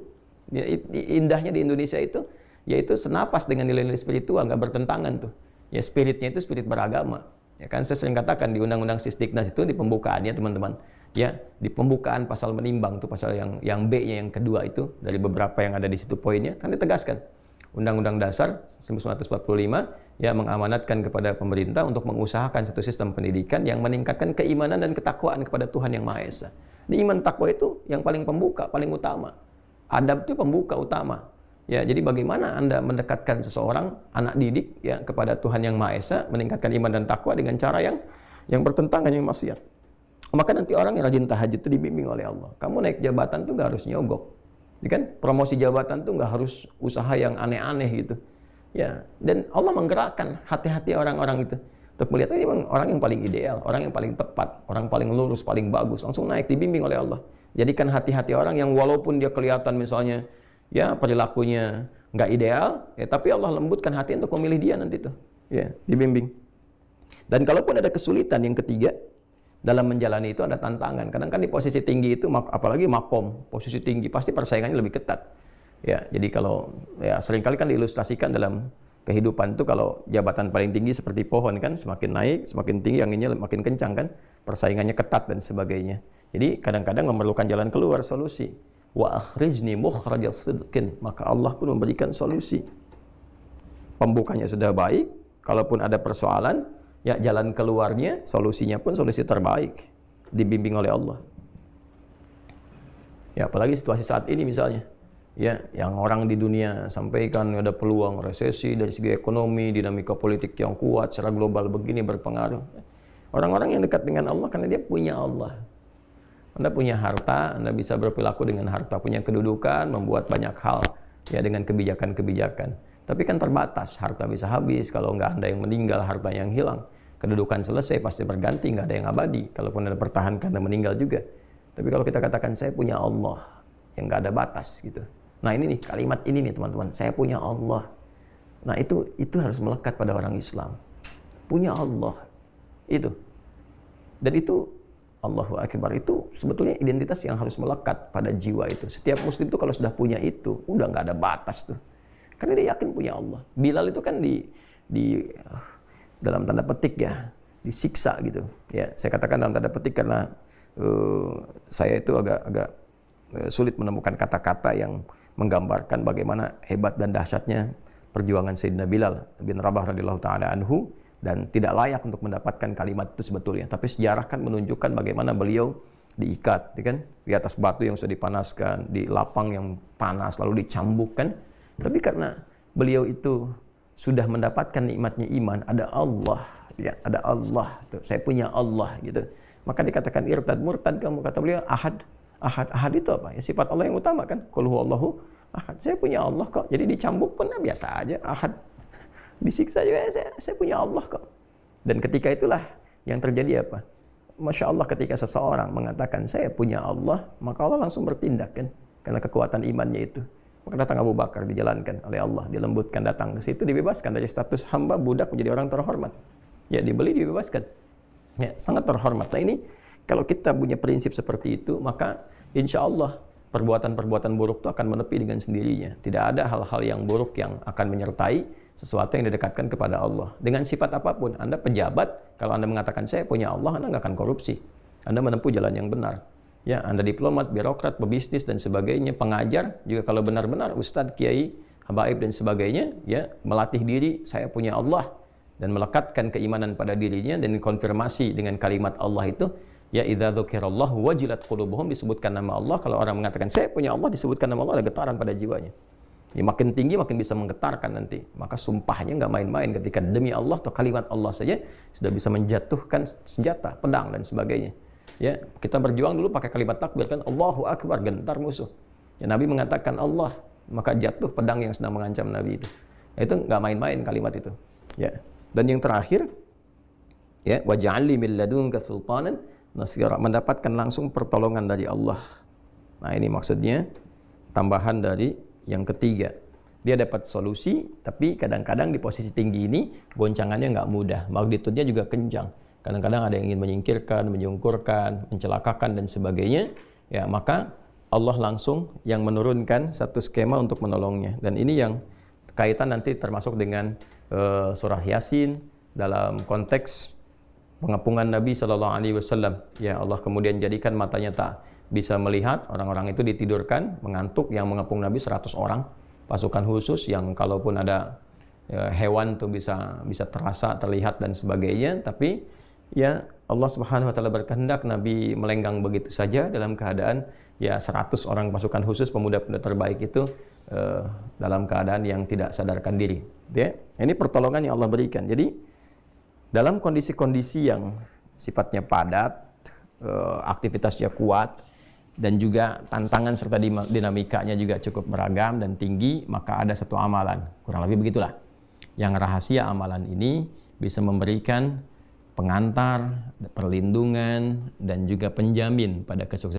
Speaker 2: Ya, indahnya di Indonesia itu, yaitu senapas dengan nilai-nilai spiritual, nggak bertentangan tuh. Ya, spiritnya itu spirit beragama. Ya kan, saya sering katakan di Undang-Undang Sisdiknas itu di pembukaannya, teman-teman. Ya, di pembukaan pasal menimbang tuh, pasal yang B-nya yang kedua itu, dari beberapa yang ada di situ poinnya, kan ditegaskan Undang-Undang Dasar 1945 ya mengamanatkan kepada pemerintah untuk mengusahakan satu sistem pendidikan yang meningkatkan keimanan dan ketakwaan kepada Tuhan Yang Maha Esa. Di iman takwa itu yang paling pembuka, paling utama. Adab itu pembuka utama. Ya, jadi bagaimana Anda mendekatkan seseorang, anak didik, ya, kepada Tuhan Yang Maha Esa, meningkatkan iman dan takwa dengan cara yang bertentangan, yang maksiat. Maka nanti orang yang rajin tahajud itu dibimbing oleh Allah. Kamu naik jabatan tuh nggak harus nyogok, kan? Promosi jabatan tuh nggak harus usaha yang aneh-aneh gitu. Ya, dan Allah menggerakkan hati-hati orang-orang itu untuk melihat ini memang orang yang paling ideal, orang yang paling tepat, orang paling lurus, paling bagus, langsung naik dibimbing oleh Allah. Jadikan hati-hati orang yang walaupun dia kelihatan misalnya ya perilakunya nggak ideal, ya tapi Allah lembutkan hati untuk memilih dia nanti tuh. Ya, dibimbing. Dan kalaupun ada kesulitan yang ketiga, dalam menjalani itu ada tantangan. Kadang kan di posisi tinggi itu, apalagi makom, posisi tinggi, pasti persaingannya lebih ketat. Ya, jadi kalau ya seringkali kan diilustrasikan dalam kehidupan itu kalau jabatan paling tinggi seperti pohon kan, semakin naik, semakin tinggi anginnya makin kencang kan, persaingannya ketat dan sebagainya. Jadi kadang-kadang memerlukan jalan keluar, solusi. Wa akhrijni mukhrajal sidqin, maka Allah pun memberikan solusi. Pembukanya sudah baik, kalaupun ada persoalan, ya jalan keluarnya, solusinya pun solusi terbaik, dibimbing oleh Allah. Ya apalagi situasi saat ini misalnya, ya yang orang di dunia sampaikan ada peluang resesi dari segi ekonomi, dinamika politik yang kuat secara global begini berpengaruh. Orang-orang yang dekat dengan Allah karena dia punya Allah. Anda punya harta, Anda bisa berperilaku dengan harta, punya kedudukan, membuat banyak hal ya dengan kebijakan-kebijakan. Tapi kan terbatas, harta bisa habis, kalau nggak Anda yang meninggal, harta yang hilang. Kedudukan selesai, pasti berganti, nggak ada yang abadi. Kalaupun Anda pertahankan, Anda meninggal juga. Tapi kalau kita katakan, saya punya Allah, yang nggak ada batas gitu. Nah ini nih, kalimat ini nih teman-teman, saya punya Allah. Nah itu harus melekat pada orang Islam. Punya Allah, itu. Dan itu, Allahu Akbar, itu sebetulnya identitas yang harus melekat pada jiwa itu. Setiap muslim itu kalau sudah punya itu, udah nggak ada batas tuh. Karena dia yakin punya Allah. Bilal itu kan di dalam tanda petik ya, disiksa gitu. Ya, saya katakan dalam tanda petik karena saya itu agak sulit menemukan kata-kata yang menggambarkan bagaimana hebat dan dahsyatnya perjuangan Sayyidina Bilal bin Rabah radhiyallahu taala anhu, dan tidak layak untuk mendapatkan kalimat itu sebetulnya. Tapi sejarah kan menunjukkan bagaimana beliau diikat, ya kan, di atas batu yang sudah dipanaskan, di lapang yang panas, lalu dicambukkan. Tapi karena beliau itu sudah mendapatkan nikmatnya iman, ada Allah, ya, ada Allah, tuh, saya punya Allah gitu. Maka dikatakan irtad murtad kamu, kata beliau ahad. Ahad itu apa? Ya sifat Allah yang utama kan. Qul huwallahu ahad. Saya punya Allah kok. Jadi dicambuk pun biasa aja, ahad. Disiksa juga saya punya Allah kok. Dan ketika itulah yang terjadi apa? Masya Allah, ketika seseorang mengatakan saya punya Allah, maka Allah langsung bertindak kan, karena kekuatan imannya itu. Maka datang Abu Bakar, dijalankan oleh Allah, dilembutkan, datang ke situ, dibebaskan dari status hamba budak menjadi orang terhormat. Ya dibeli, dibebaskan. Ya sangat terhormat. Nah ini kalau kita punya prinsip seperti itu, maka insya Allah perbuatan-perbuatan buruk itu akan menepi dengan sendirinya. Tidak ada hal-hal yang buruk yang akan menyertai sesuatu yang didekatkan kepada Allah. Dengan sifat apapun, Anda pejabat, kalau Anda mengatakan saya punya Allah, Anda nggak akan korupsi. Anda menempuh jalan yang benar. Ya, Anda diplomat, birokrat, pebisnis dan sebagainya, pengajar, juga kalau benar-benar ustadz, kiai, habaib dan sebagainya, ya melatih diri saya punya Allah dan melekatkan keimanan pada dirinya dan konfirmasi dengan kalimat Allah itu. Ya idza dzukirallahu wajilat qulubuhum, disebutkan nama Allah. Kalau orang mengatakan saya punya Allah, disebutkan nama Allah, ada getaran pada jiwanya. Ya, makin tinggi makin bisa menggetarkan nanti. Maka sumpahnya nggak main-main, ketika demi Allah atau kalimat Allah saja sudah bisa menjatuhkan senjata, pedang dan sebagainya. Ya, kita berjuang dulu pakai kalimat takbir kan, Allahu Akbar, gentar musuh. Ya, Nabi mengatakan Allah, maka jatuh pedang yang sedang mengancam Nabi itu. Ya, itu nggak main-main kalimat itu. Ya. Dan yang terakhir, ya waj'alni min ladunka sultanan nasira, mendapatkan langsung pertolongan dari Allah. Nah ini maksudnya tambahan dari yang ketiga. Dia dapat solusi, tapi kadang-kadang di posisi tinggi ini goncangannya nggak mudah, magnitudenya juga kencang. Kadang-kadang ada yang ingin menyingkirkan, menyungkurkan, mencelakakan dan sebagainya. Ya maka Allah langsung yang menurunkan satu skema untuk menolongnya. Dan ini yang kaitan nanti termasuk dengan surah Yasin dalam konteks pengepungan Nabi Shallallahu Alaihi Wasallam. Ya Allah kemudian jadikan matanya tak bisa melihat, orang-orang itu ditidurkan, mengantuk, yang mengepung Nabi 100 orang, pasukan khusus yang kalaupun ada hewan tuh bisa terasa, terlihat dan sebagainya. Tapi ya Allah Subhanahu Wa Taala berkehendak Nabi melenggang begitu saja dalam keadaan ya 100 orang pasukan khusus pemuda-pemuda terbaik itu dalam keadaan yang tidak sadarkan diri. Ya, ini pertolongan yang Allah berikan. Jadi dalam kondisi-kondisi yang sifatnya padat, aktivitasnya kuat, dan juga tantangan serta dinamikanya juga cukup beragam dan tinggi, maka ada satu amalan, kurang lebih begitulah, yang rahasia amalan ini bisa memberikan pengantar, perlindungan, dan juga penjamin pada kesuksesan